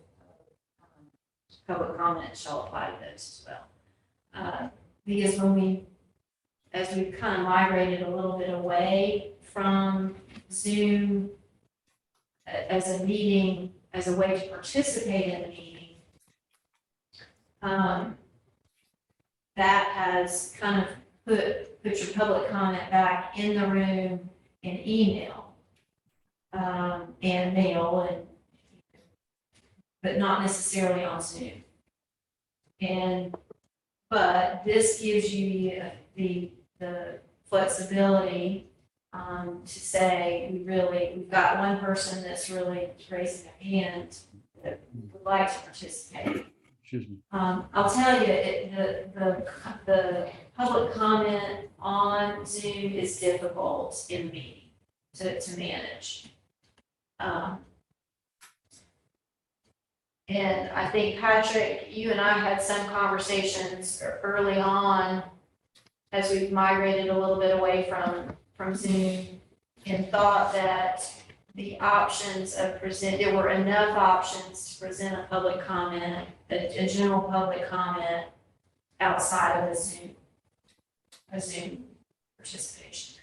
public comment shall apply to those as well. Because as we've kind of migrated a little bit away from Zoom as a meeting, as a way to participate in the meeting, that has kind of put your public comment back in the room in email, and mail, but not necessarily on Zoom. But this gives you the flexibility to say, we've got one person that's really raising a hand that would like to participate. Excuse me. I'll tell you, the public comment on Zoom is difficult in the meeting to manage. And I think, Patrick, you and I had some conversations early on as we've migrated a little bit away from Zoom, and thought that the options of there were enough options to present a public comment, a general public comment outside of a Zoom participation.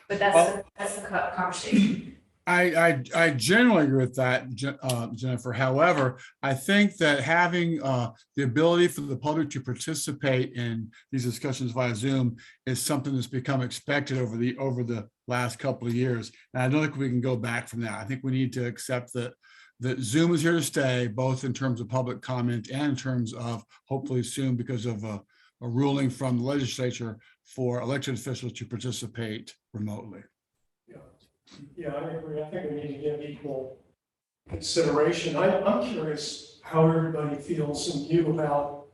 But that's the conversation. I generally agree with that, Jennifer. However, I think that having the ability for the public to participate in these discussions via Zoom is something that's become expected over the last couple of years. And I don't think we can go back from that. I think we need to accept that Zoom is here to stay, both in terms of public comment and in terms of hopefully soon, because of a ruling from the legislature, for elected officials to participate remotely. Yeah, I agree. I think we need to give equal consideration. I'm curious how everybody feels and you about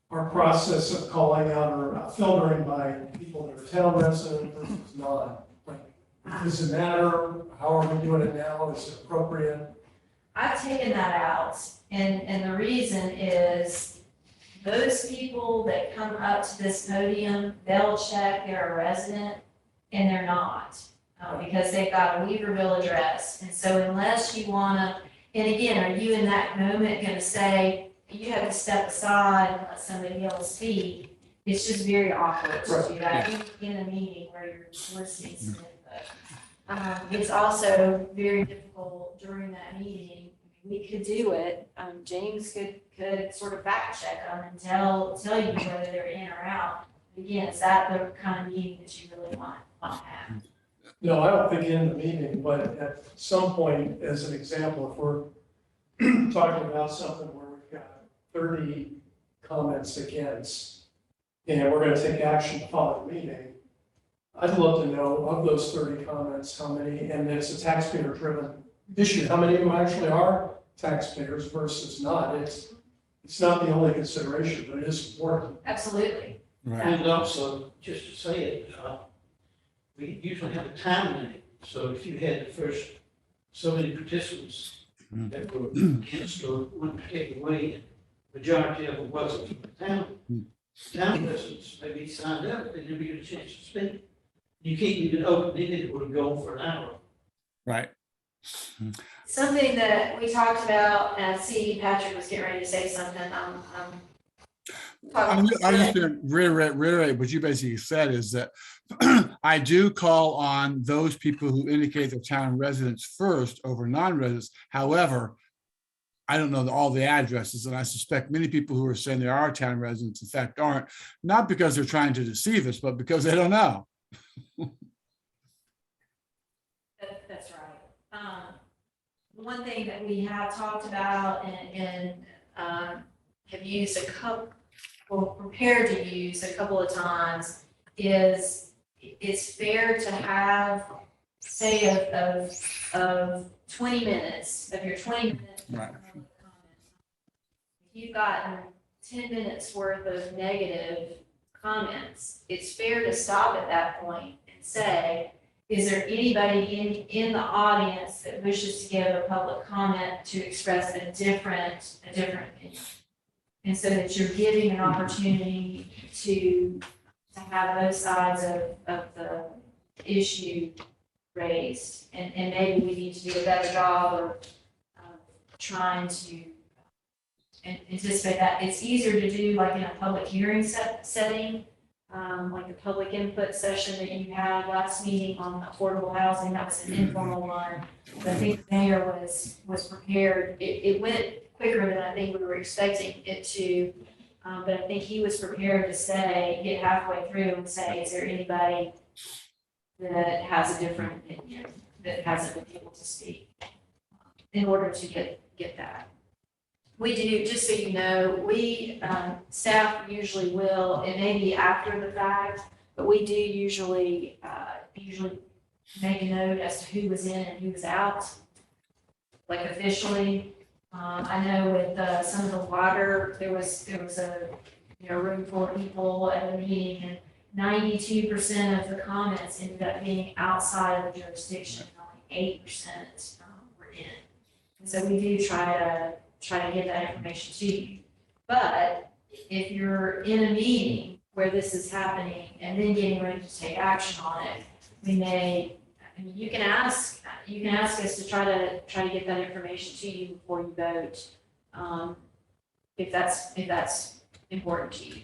our process of calling out or filtering by people that are town resident versus not. Like, does it matter? How are we doing it now? Is it appropriate? I've taken that out, and the reason is those people that come up to this podium, they'll check they're a resident, and they're not. Because they've got a Weaverville address. And so unless you wanna, and again, are you in that moment gonna say, you have to step aside and let somebody else speak? It's just very awkward to do that in a meeting where you're listening to input. It's also very difficult during that meeting. We could do it. James could sort of fact check them and tell you whether they're in or out. Again, is that the kind of meeting that you really want to have? No, I don't think in the meeting, but at some point, as an example, if we're talking about something where we've got 30 comments against, and we're going to take action to follow the meeting, I'd love to know of those 30 comments, how many, and it's a taxpayer-driven issue, how many of them actually are taxpayers versus not. It's not the only consideration, but it is important. Absolutely. Right. And also, just to say it, we usually have a time limit, so if you had the first so many participants that were against or one particular way, and majority of it wasn't from the town residents, maybe signed up, they never get a chance to speak. You can't even open it, it would go on for an hour. Right. Something that we talked about, and I see Patrick was getting ready to say something, I'm just going to reiterate what you basically said, is that I do call on those people who indicate they're town residents first over non-residents. However, I don't know all the addresses, and I suspect many people who are saying they are town residents, in fact, aren't, not because they're trying to deceive us, but because they don't know. That's right. One thing that we have talked about, and have used prepared to use a couple of times is it's fair to have, say, of 20 minutes, of your 20 minutes. Right. If you've gotten 10 minutes worth of negative comments, it's fair to stop at that point and say, is there anybody in the audience that wishes to give a public comment to express a different opinion? And so that you're giving an opportunity to have both sides of the issue raised. And maybe we need to do a better job of trying to anticipate that. It's easier to do like in a public hearing setting, like the public input session that you had last meeting on affordable housing. That was an informal one. But I think the mayor was prepared. It went quicker than I think we were expecting it to. But I think he was prepared to get halfway through and say, is there anybody that has a different opinion, that hasn't been able to speak, in order to get that. We do, just so you know, staff usually will, it may be after the fact, but we do usually make a note as to who was in and who was out, like officially. I know with some of the water, there was a room full of people at a meeting, and 92% of the comments ended up being outside of the jurisdiction, and only 8% were in. And so we do try to get that information to you. But if you're in a meeting where this is happening and then getting ready to take action on it, you can ask us to try to get that information to you before you vote, if that's important to you.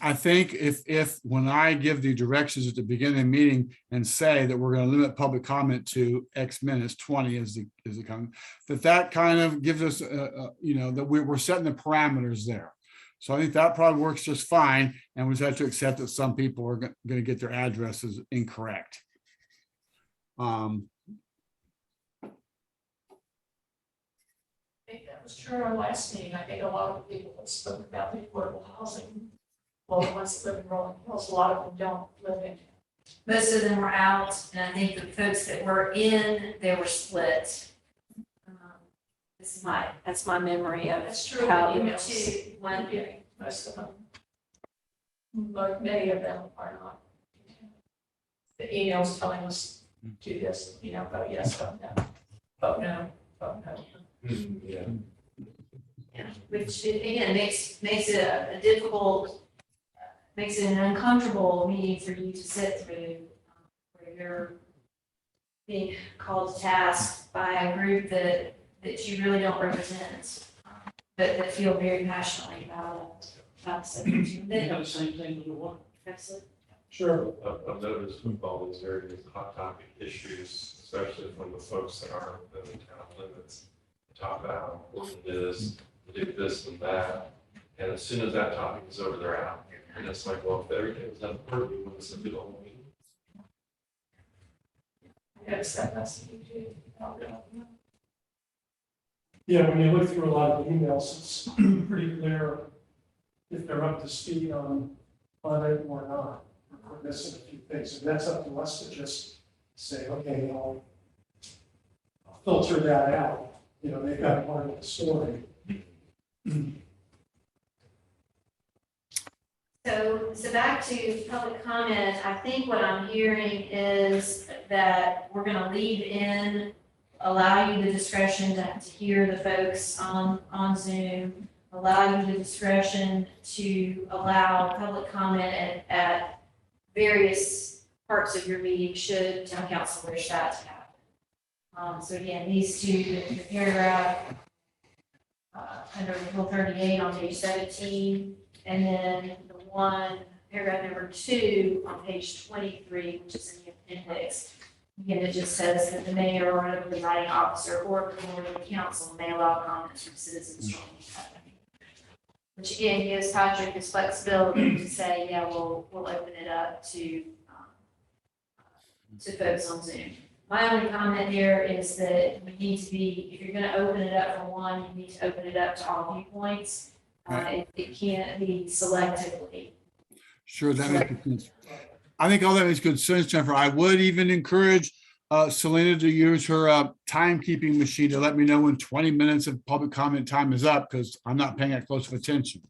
I think if when I give the directions at the beginning of the meeting and say that we're going to limit public comment to X minutes, 20 is the comment, that kind of gives us, that we're setting the parameters there. So I think that probably works just fine. And we just have to accept that some people are going to get their addresses incorrect. I think that was true our last meeting. I think a lot of people have spoken about the affordable housing. Well, the ones that live in Rolling Hills, a lot of them don't live in. Most of them were out, and I think the folks that were in, they were split. That's my memory of That's true. how the Emails. one. Most of them. But many of them are not. The emails telling us do this, vote yes, vote no, vote no, vote no. Yeah. Yeah, which again makes it a difficult, makes it an uncomfortable meeting for you to sit through, where you're being called to task by a group that you really don't represent, but that feel very passionately about the subject. They have the same thing with the water. Absolutely. Sure. I've noticed with all these various hot topic issues, especially from the folks that aren't within the town limits, talk about how important it is to do this and that. And as soon as that topic is over, they're out. And it's like, well, if everything was that important, you want to sit through the whole meeting. I gotta set that CPG. Yeah, when you look through a lot of the emails, it's pretty clear if they're up to speed on it or not. We're missing a few things, and that's up to us to just say, okay, I'll filter that out. They've got part of the story. So back to public comment, I think what I'm hearing is that we're gonna leave in, allow you the discretion to hear the folks on Zoom, allow you the discretion to allow public comment at various parts of your meeting should town council wish that to happen. So again, these two, the paragraph under Rule 38 on page 17, and then paragraph number 2 on page 23, which is in the appendix. Again, it just says that the mayor or other presiding officer or the board of the council may allow comments from citizens from the company. Which again gives Patrick his flexibility to say, yeah, we'll open it up to folks on Zoom. My only comment here is that we need to be, if you're gonna open it up for one, you need to open it up to all viewpoints. It can't be selectively. Sure, that makes sense. I think all that makes good sense, Jennifer. I would even encourage Selena to use her timekeeping machine to let me know when 20 minutes of public comment time is up, because I'm not paying that close of attention.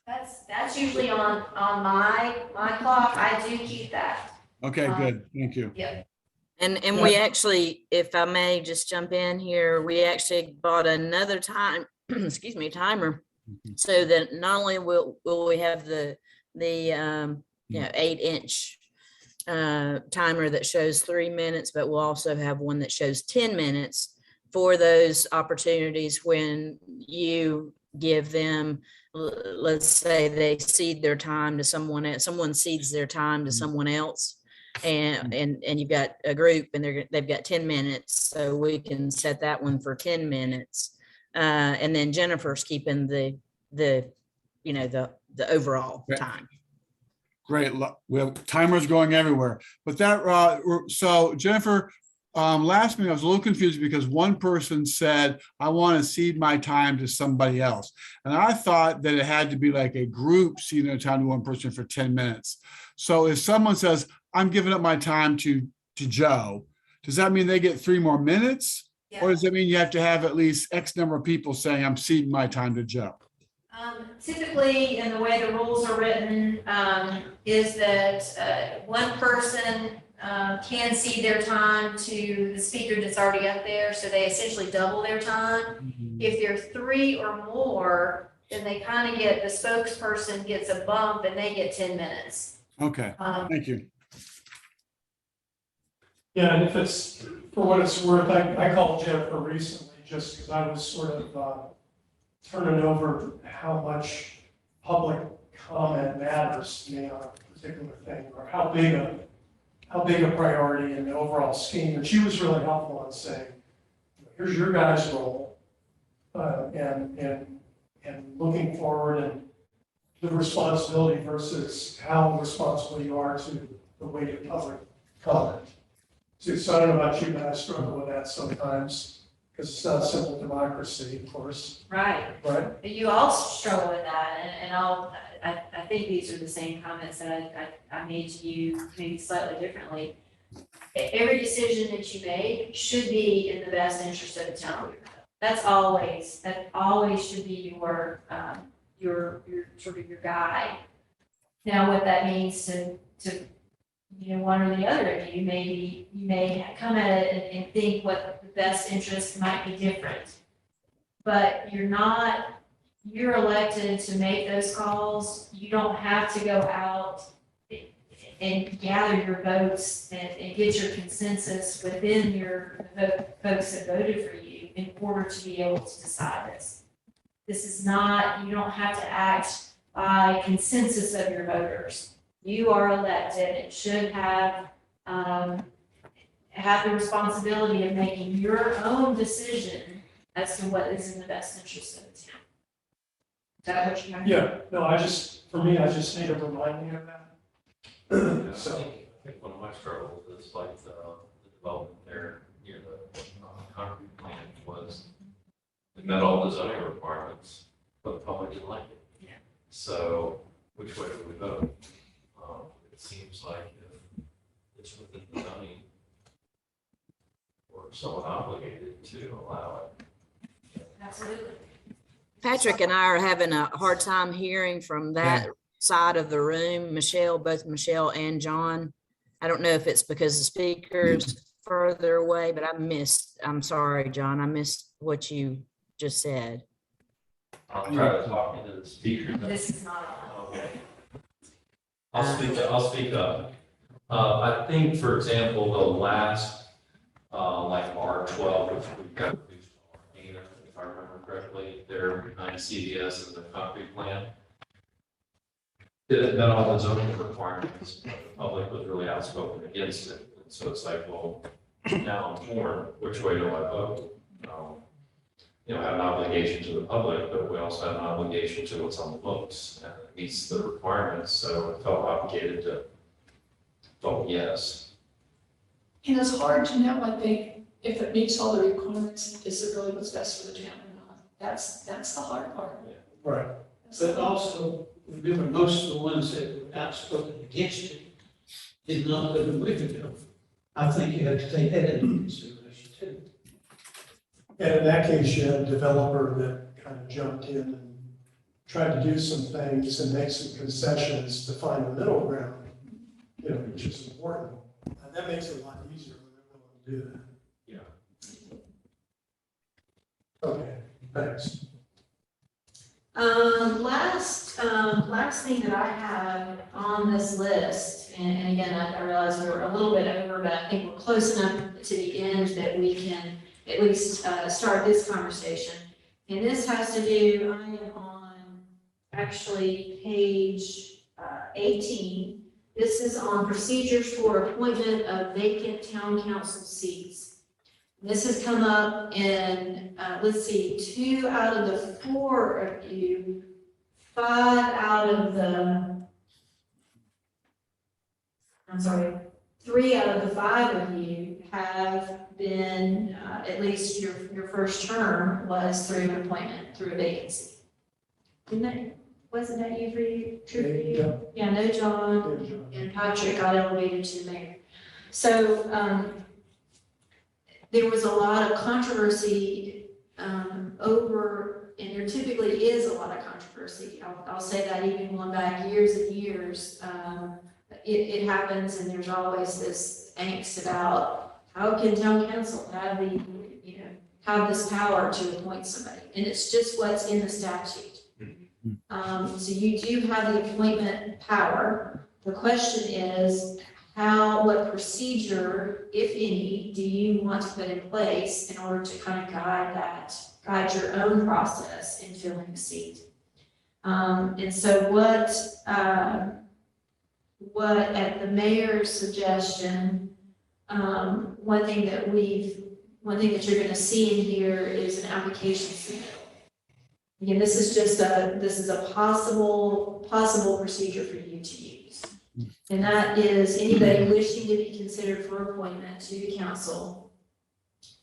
That's usually on my clock. I do keep that. Okay, good. Thank you. Yep. And we actually, if I may just jump in here, we actually bought another excuse me, timer. Mhm. So that not only will we have the 8-inch timer that shows 3 minutes, but we'll also have one that shows 10 minutes for those opportunities when you give them, let's say they cede their time to someone else, someone cedes their time to someone else. And you've got a group and they've got 10 minutes, so we can set that one for 10 minutes. And then Jennifer's keeping the overall Yeah. time. Great. We have timers going everywhere. But so Jennifer, last minute, I was a little confused because one person said, I want to cede my time to somebody else. And I thought that it had to be like a group ceding their time to one person for 10 minutes. So if someone says, I'm giving up my time to Joe, does that mean they get 3 more minutes? Yeah. Or does that mean you have to have at least X number of people saying, I'm ceding my time to Joe? Typically, in the way the rules are written, is that one person can cede their time to the speaker that's already up there, so they essentially double their time. If there are 3 or more, then they kind of get, the spokesperson gets a bump and they get 10 minutes. Okay, thank you. Yeah, and if it's, for what it's worth, I called Jennifer recently just because I was sort of turning over how much public comment matters to me on a particular thing, or how big a priority in the overall scheme. And she was really helpful in saying, here's your guys' role, and looking forward and the responsibility versus how responsible you are to the weight of public comment. So I don't know about you, but I struggle with that sometimes, because it's not a simple democracy, of course. Right. Right. You all struggle with that, and I think these are the same comments that I made to you, maybe slightly differently. Every decision that you make should be in the best interest of the town. That always should be your sort of your guide. Now, what that means to one or the other of you, maybe you may come at it and think what the best interest might be different. But you're elected to make those calls. You don't have to go out and gather your votes and get your consensus within your folks that voted for you in order to be able to decide this. This is not, you don't have to act by consensus of your voters. You are elected and should have the responsibility of making your own decision as to what is in the best interest of the town. Is that what you have? Yeah, no, for me, I just need to remind me of that. So, I think one of my struggles is like the development there near the concrete plant was, it met all the zoning requirements, but the public didn't like it. Yeah. So which way do we vote? It seems like if it's within the zoning, we're somewhat obligated to allow it. Absolutely. Patrick and I are having a hard time hearing from that side of the room. Both Michelle and John. I don't know if it's because the speaker's further away, but I'm sorry, John, I missed what you just said. I'll try to talk into the speaker. This is not on. Okay. I'll speak up. I think, for example, the last, like R12, which we got reduced to R8, if I remember correctly, there behind CVS and the concrete plant. It met all the zoning requirements, but the public was really outspoken against it. And so it's like, well, now I'm torn, which way do I vote? I have an obligation to the public, but we also have an obligation to what's on the books, and it meets the requirements, so I felt obligated to vote yes. And it's hard to know, I think, if it meets all the requirements, is it really what's best for the town or not? That's the hard part. Right. But also, remember, most of the ones that were outspoken against it did not live in Weaverville. I think you have to take that into consideration too. And in that case, you had a developer that kind of jumped in and tried to do some things and make some concessions to find a middle ground, you know, which is important. And that makes it a lot easier when they're willing to do that. Yeah. Okay, thanks. Last thing that I have on this list, and again, I realize we're a little bit over, but I think we're close enough to the end that we can at least start this conversation. And this has to do, I am on actually page 18. This is on procedures for appointment of vacant town council seats. This has come up in, let's see, 2 out of the 4 of you, 5 out of the, I'm sorry, 3 out of the 5 of you have been, at least your first term was through an appointment, through a vacancy. Wasn't that you for you, true for you? Yeah, no, John and Patrick got elevated to mayor. So, there was a lot of controversy over, and there typically is a lot of controversy. I'll say that even going back years and years, it happens, and there's always this angst about how can town council have the, have this power to appoint somebody, and it's just what's in the statute. So you do have the appointment power. The question is, what procedure, if any, do you want to put in place in order to kind of guide your own process in filling the seat? And so what at the mayor's suggestion, one thing that you're going to see in here is an application submittal. Again, this is a possible procedure for you to use. And that is anybody wishing to be considered for appointment to the council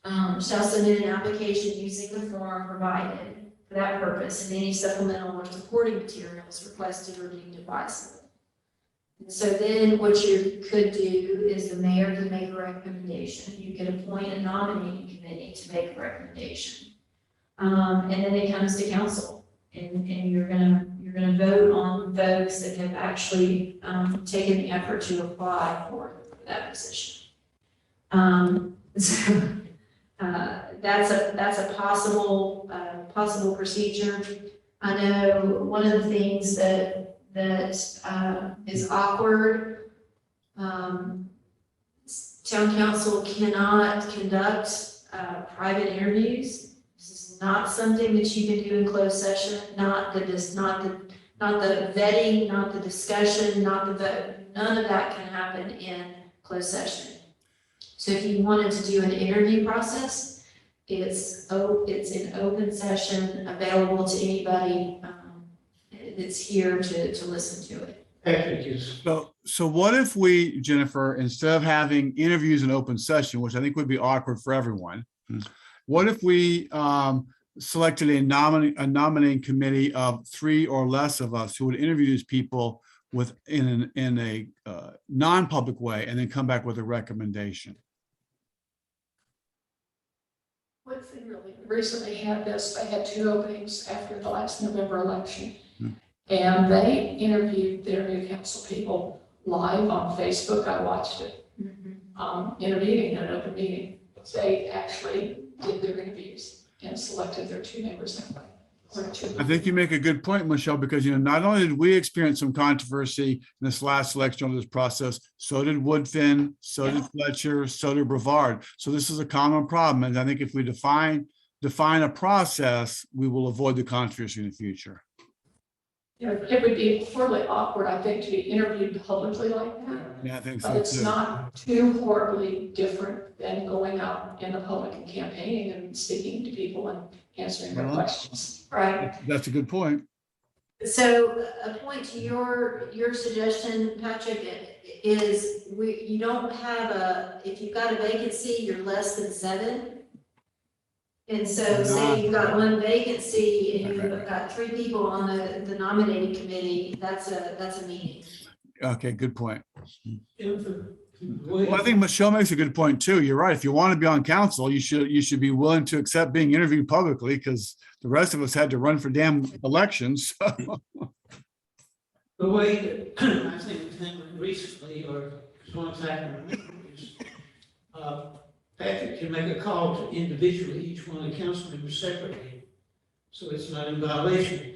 shall submit an application using the form provided for that purpose and any supplemental or supporting materials requested or deemed advisable. And so then what you could do is the mayor could make a recommendation. You could appoint a nominating committee to make a recommendation. And then it comes to council, and you're gonna vote on folks that have actually taken the effort to apply for that position. So that's a possible procedure. I know one of the things that is awkward. Town council cannot conduct private interviews. This is not something that you can do in closed session, not the vetting, not the discussion, not the vote. None of that can happen in closed session. So if you wanted to do an interview process, it's an open session available to anybody that's here to listen to it. Patrick is, So what if we, Jennifer, instead of having interviews in open session, which I think would be awkward for everyone, what if we selected a nominating committee of 3 or less of us who would interview these people in a non-public way and then come back with a recommendation? What they really recently had this, they had 2 openings after the last November election. And they interviewed their new council people live on Facebook. I watched it in a meeting, in an open meeting. They actually did their interviews and selected their 2 members that way. I think you make a good point, Michelle, because not only did we experience some controversy in this last election of this process, so did Woodfin, so did Fletcher, so did Brevard. So this is a common problem, and I think if we define a process, we will avoid the controversy in the future. It would be horribly awkward, I think, to be interviewed publicly like that. Yeah, I think so But it's too. not too horribly different than going out in the public and campaigning and speaking to people and answering their Well, questions, right? That's a good point. So a point to your suggestion, Patrick, is you don't have if you've got a vacancy, you're less than 7. And so say you've got 1 vacancy and you've got 3 people on the nominating committee, that's a meeting. Okay, good point. Well, Well, I think Michelle makes a good point too. You're right. If you want to be on council, you should be willing to accept being interviewed publicly, because the rest of us had to run for damn elections. the way that I think it's happened recently, or as long as I can remember, is Patrick can make a call to individually each one of the council members separately, so it's not in violation.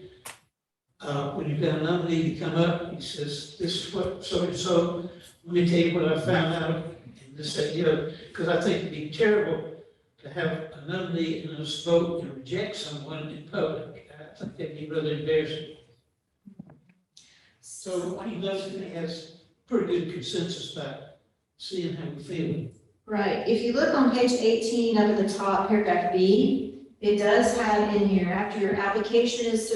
When you've got a nominee to come up, he says, this is what so-and-so, let me tell you what I found out, and this, that, because I think it'd be terrible to have a nominee and us vote and reject someone in public. I think that'd be really embarrassing. So he knows that he has pretty good consensus about seeing how we feel. Right, if you look on page 18 up at the top, paragraph B, it does have in here, after your applications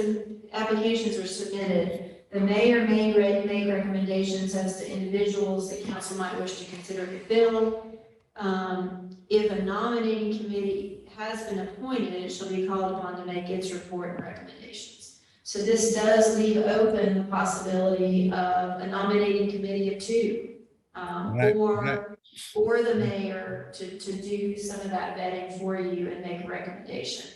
are submitted, the mayor may make recommendations as to individuals that council might wish to consider to fill. If a nominating committee has been appointed, it shall be called upon to make its report and recommendations. So this does leave open the possibility of a nominating committee of 2. Or the mayor to do some of that vetting for you and make a recommendation.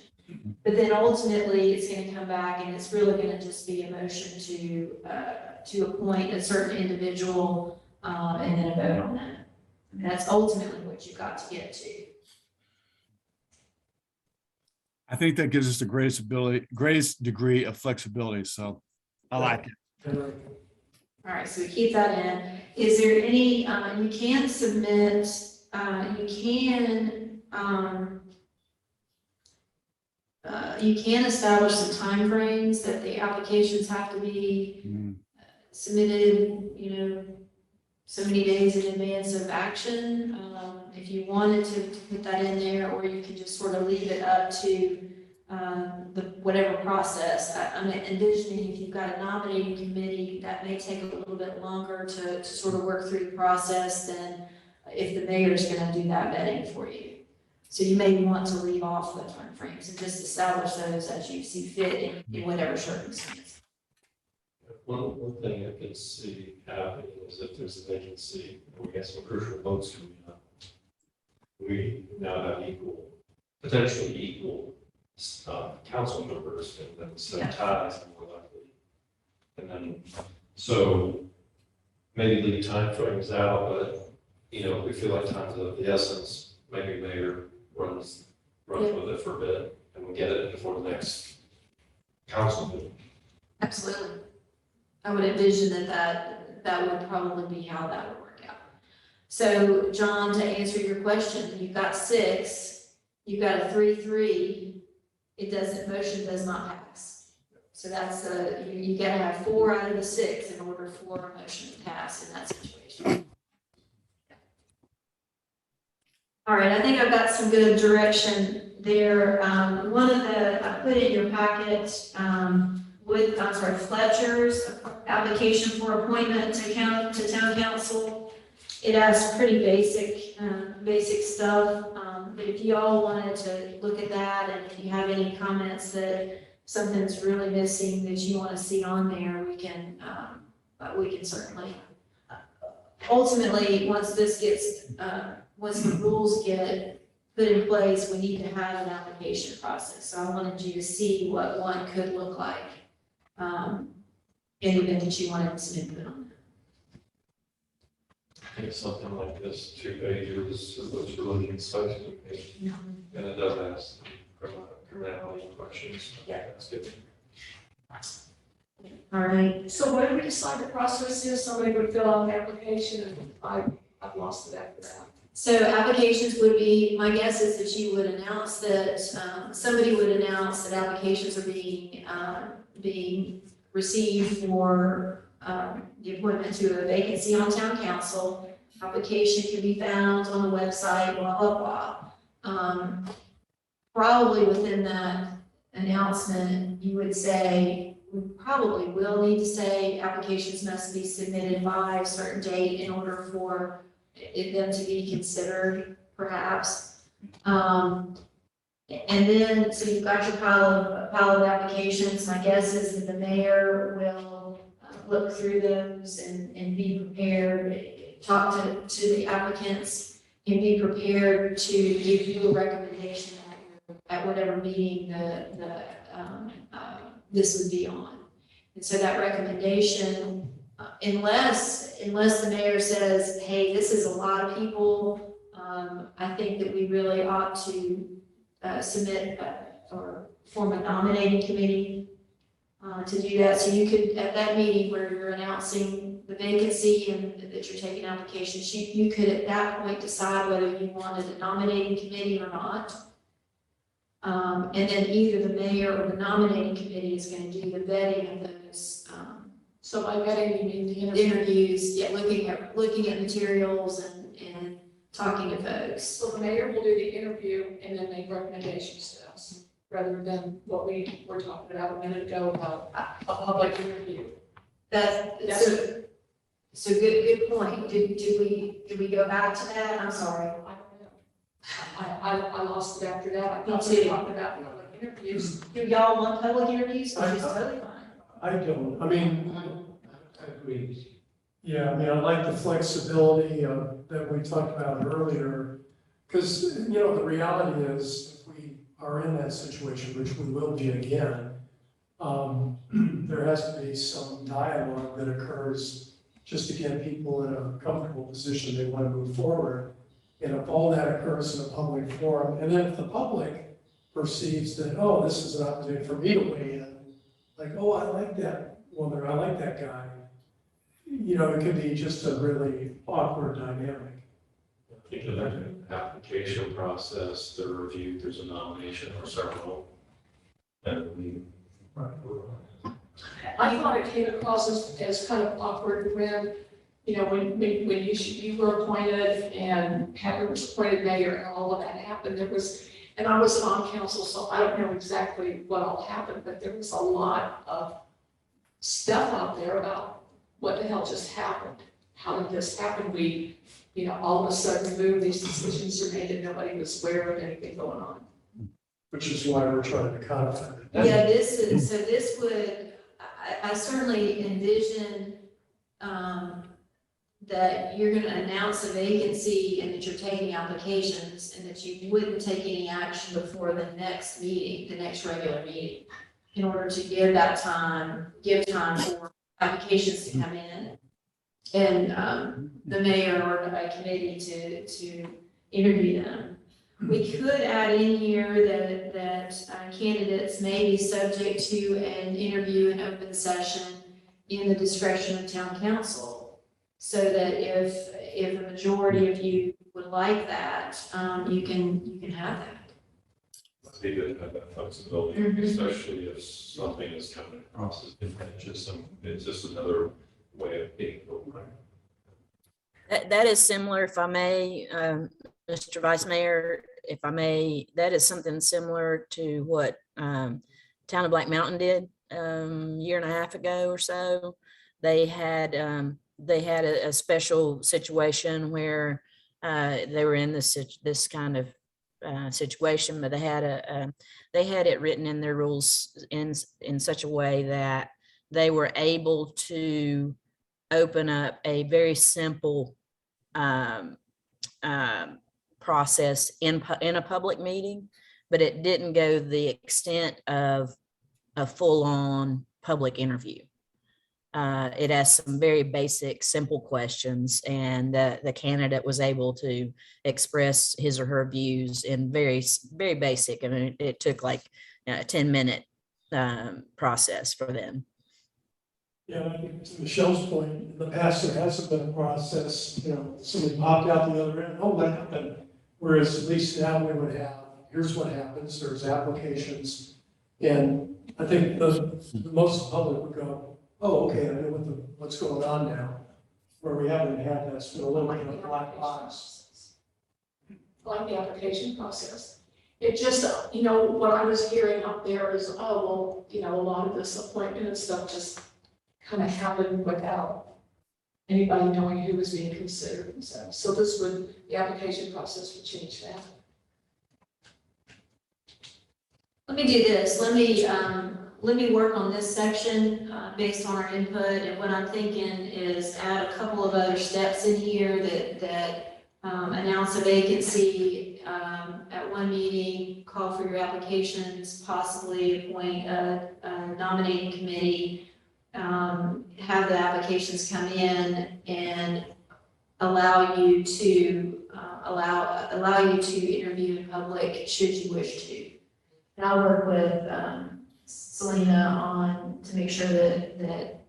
But then ultimately, it's gonna come back and it's really gonna just be a motion to appoint a certain individual, and then a vote on that. And that's ultimately what you've got to get to. I think that gives us the greatest degree of flexibility. So I like it. All right, so we keep that in. Is there any, you can submit, you can establish some timeframes that the applications have to be submitted, so many days in advance of action. If you wanted to put that in there, or you can just sort of leave it up to whatever process. I'm envisioning if you've got a nominating committee, that may take a little bit longer to sort of work through the process than if the mayor's gonna do that vetting for you. So you may want to leave off the timeframes and just establish those as you see fit in whatever circumstance. One thing I could see happening is if there's a vacancy, and we get some crucial votes coming up, we now have potentially equal council members, and then some ties more likely. And then, so maybe leave timeframes out, but, we feel like time's of the essence, maybe mayor runs with it for a bit, and we get it before the next council meeting. Absolutely. I would envision that would probably be how that would work out. So, John, to answer your question, you've got 6, you've got a 3-3, motion does not pass. So that's you gotta have 4 out of the 6 in order for a motion to pass in that situation. All right, I think I've got some good direction there. One of I put in your packet, Fletcher's application for appointment to town council. It asks pretty basic stuff. But if you all wanted to look at that, and if you have any comments that something's really missing that you want to see on there, we can certainly. Ultimately, once the rules get put in place, we need to have an application process. So I wanted you to see what one could look like. In the event that you wanted some input on I think something like this, 2 pages, looks really concise to me, and it does ask criminality questions. Yeah. That's good. that. All right. So what did we decide the process is? Somebody would fill out an application and I've lost it after that. So applications would be, my guess is that you would announce that, somebody would announce that applications are being received for the appointment to a vacancy on town council. Application can be found on the website, blah, blah, blah. Probably within that announcement, you would say, we probably will need to say applications must be submitted by a certain date in order for them to be considered, perhaps. And then, so you've got your pile of applications. My guess is that the mayor will look through those and be prepared, talk to the applicants, and be prepared to give you a recommendation at whatever meeting this would be on. And so that recommendation, unless the mayor says, hey, this is a lot of people, I think that we really ought to submit or form a nominating committee to do that. So you could, at that meeting where you're announcing the vacancy and that you're taking applications, you could at that point decide whether you wanted a nominating committee or not. And then either the mayor or the nominating committee is going to do the vetting of those So by vetting, you mean the interviews, yeah, looking at materials and talking to folks. So the mayor will do the interview and then make recommendations to us, rather than what we were talking about a minute ago about a public interview. That's so good point. Did we go back to that? I'm sorry. I don't know. I lost it after that. I Me thought we were too. talking about public interviews. Do y'all want public interviews? Which is totally fine. I don't, I mean, I agree. yeah, I mean, I like the flexibility that we talked about earlier. Because, you know, the reality is, if we are in that situation, which we will be again, there has to be some dialogue that occurs just to get people in a comfortable position they want to move forward. And if all that occurs in a public forum, and then if the public perceives that, oh, this is an opportunity for me to weigh in, like, oh, I like that woman, or I like that guy, you know, it could be just a really awkward dynamic. I think in the application process, the review, there's a nomination or several. And we. I thought it came across as kind of awkward when, you know, when you were appointed and Heather was appointed mayor and all of that happened, and I wasn't on council, so I don't know exactly what all happened, but there was a lot of stuff out there about what the hell just happened. How did this happen? We, you know, all of a sudden move, these decisions are made and nobody was aware of anything going on. Which is why we're trying to codify it. Yeah, this would, I certainly envision, that you're gonna announce a vacancy and that you're taking applications and that you wouldn't take any action before the next meeting, the next regular meeting, in order to give time for applications to come in and, the mayor or a committee to interview them. We could add in here that candidates may be subject to an interview in open session in the discretion of town council. So that if a majority of you would like that, you can have that. It's good to have that flexibility, Mhm. especially if something is coming across as contentious, and it's just another way of being. That is similar, if I may, Mr. Vice Mayor, if I may, that is something similar to what Town of Black Mountain did year and a half ago or so. They had a special situation where they were in this kind of situation, but they had it written in their rules in such a way that they were able to open up a very simple process in a public meeting, but it didn't go the extent of a full-on public interview. It asked some very basic, simple questions, and the candidate was able to express his or her views in very, very basic. I mean, it took like a 10-minute process for them. Yeah, I think to Michelle's point, in the past, there hasn't been a process, you know, somebody popped out the other end, oh, what happened? Whereas at least now we would have, here's what happens, there's applications. And I think most public would go, oh, okay, I know what's going on now. Where we haven't had that, it's been a little bit of a black box. Like the application process. It just, you know, what I was hearing up there is, oh, well, you know, a lot of this appointment and stuff just kind of happened without anybody knowing who was being considered and stuff. So this would, the application process would change that. Let me do this, let me work on this section, based on our input, and what I'm thinking is add a couple of other steps in here that announce a vacancy, at one meeting, call for your applications, possibly appoint a nominating committee, have the applications come in and allow you to, allow you to interview in public should you wish to. And I'll work with, Selena to make sure that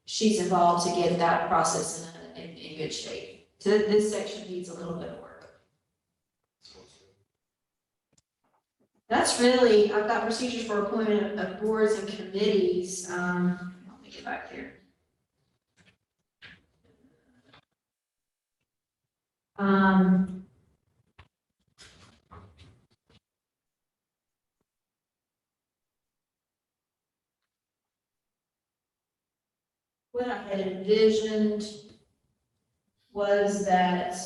she's involved to get that process in good shape. So this section needs a little bit of work. That's really, I've got procedures for appointment of boards and committees. Let me get back here. What I had envisioned was that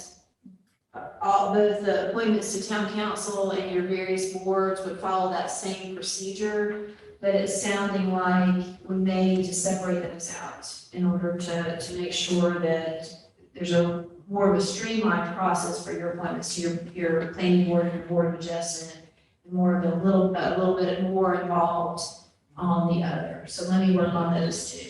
both the appointments to town council and your various boards would follow that same procedure, but it's sounding like we may need to separate those out in order to make sure that there's a more of a streamlined process for your appointments to your planning board and your board of adjustment, and more of a little bit more involved on the other. So let me work on those two.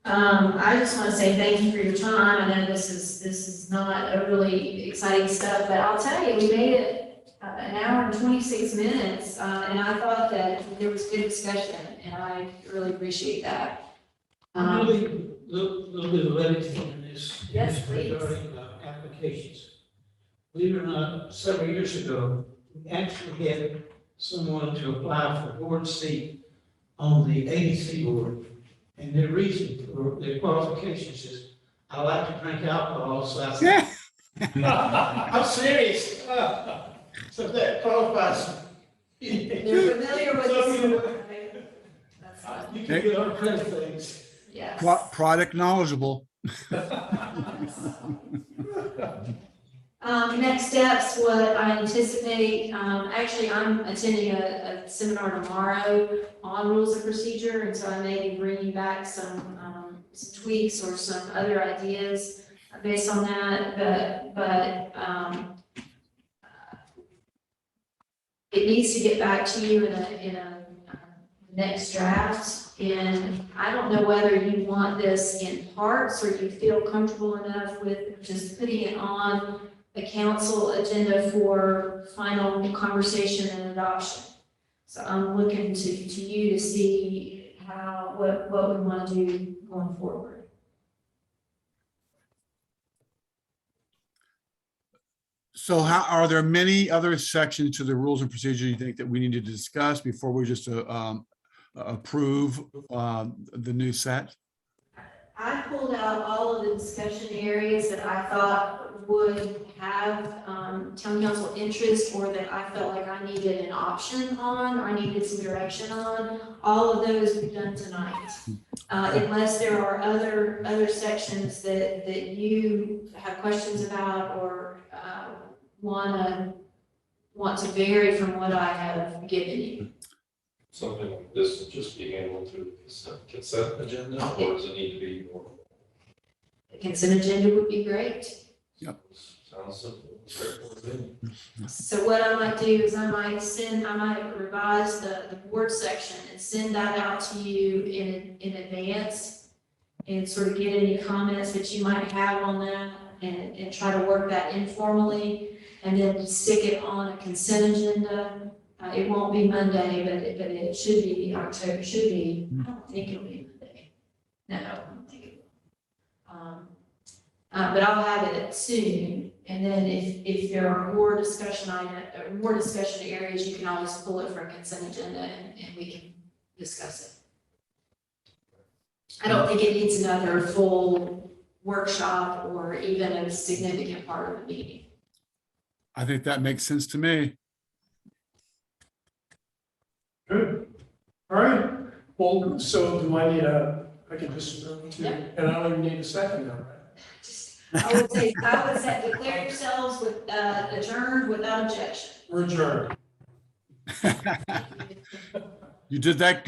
I just want to say thank you for your time. I know this is not a really exciting stuff, but I'll tell you, we made it an hour and 26 minutes, and I thought that there was good discussion, and I really appreciate that. Really, little bit of levity in this. Yes, please. Regarding applications. Believe it or not, several years ago, we actually had someone to apply for board seat on the ADC board. And the reason for the qualifications is, I like to drink alcohol, so I said, I'm serious. So that qualifies. They're familiar with this. That's fine. You can get on credit things. Yes. Product knowledgeable. Next steps, what I anticipate, actually, I'm attending a seminar tomorrow on rules of procedure, and so I may be bringing back some tweaks or some other ideas based on that, but it needs to get back to you in a next draft, and I don't know whether you want this in parts or you feel comfortable enough with just putting it on the council agenda for final conversation and adoption. So I'm looking to you to see what we want to do going forward. So are there many other sections to the rules and procedure you think that we need to discuss before we just approve the new set? I pulled out all of the discussion areas that I thought would have town council interest, or that I felt like I needed an option on, or I needed some direction on. All of those we've done tonight. Unless there are other sections that you have questions about or want to vary from what I have given you. Something like this, just being able to consent agenda, or does it need to be more? The consent agenda would be great. Sounds simple, straightforward to me. So what I might do is I might revise the board section and send that out to you in advance, and sort of get any comments that you might have on that, and try to work that informally, and then stick it on a consent agenda. It won't be Monday, but it should be October, should be, I don't think it'll be Monday. No, I don't think it will. But I'll have it soon, and then if there are more discussion areas, you can always pull it from consent agenda and we can discuss it. I don't think it needs another full workshop or even a significant part of the meeting. I think that makes sense to me. Good. All right. Well, so do I need I can just move to, Yeah. and I don't even need a second now, right? I would say declare yourselves with, adjourned without objection. We're adjourned. You did that good.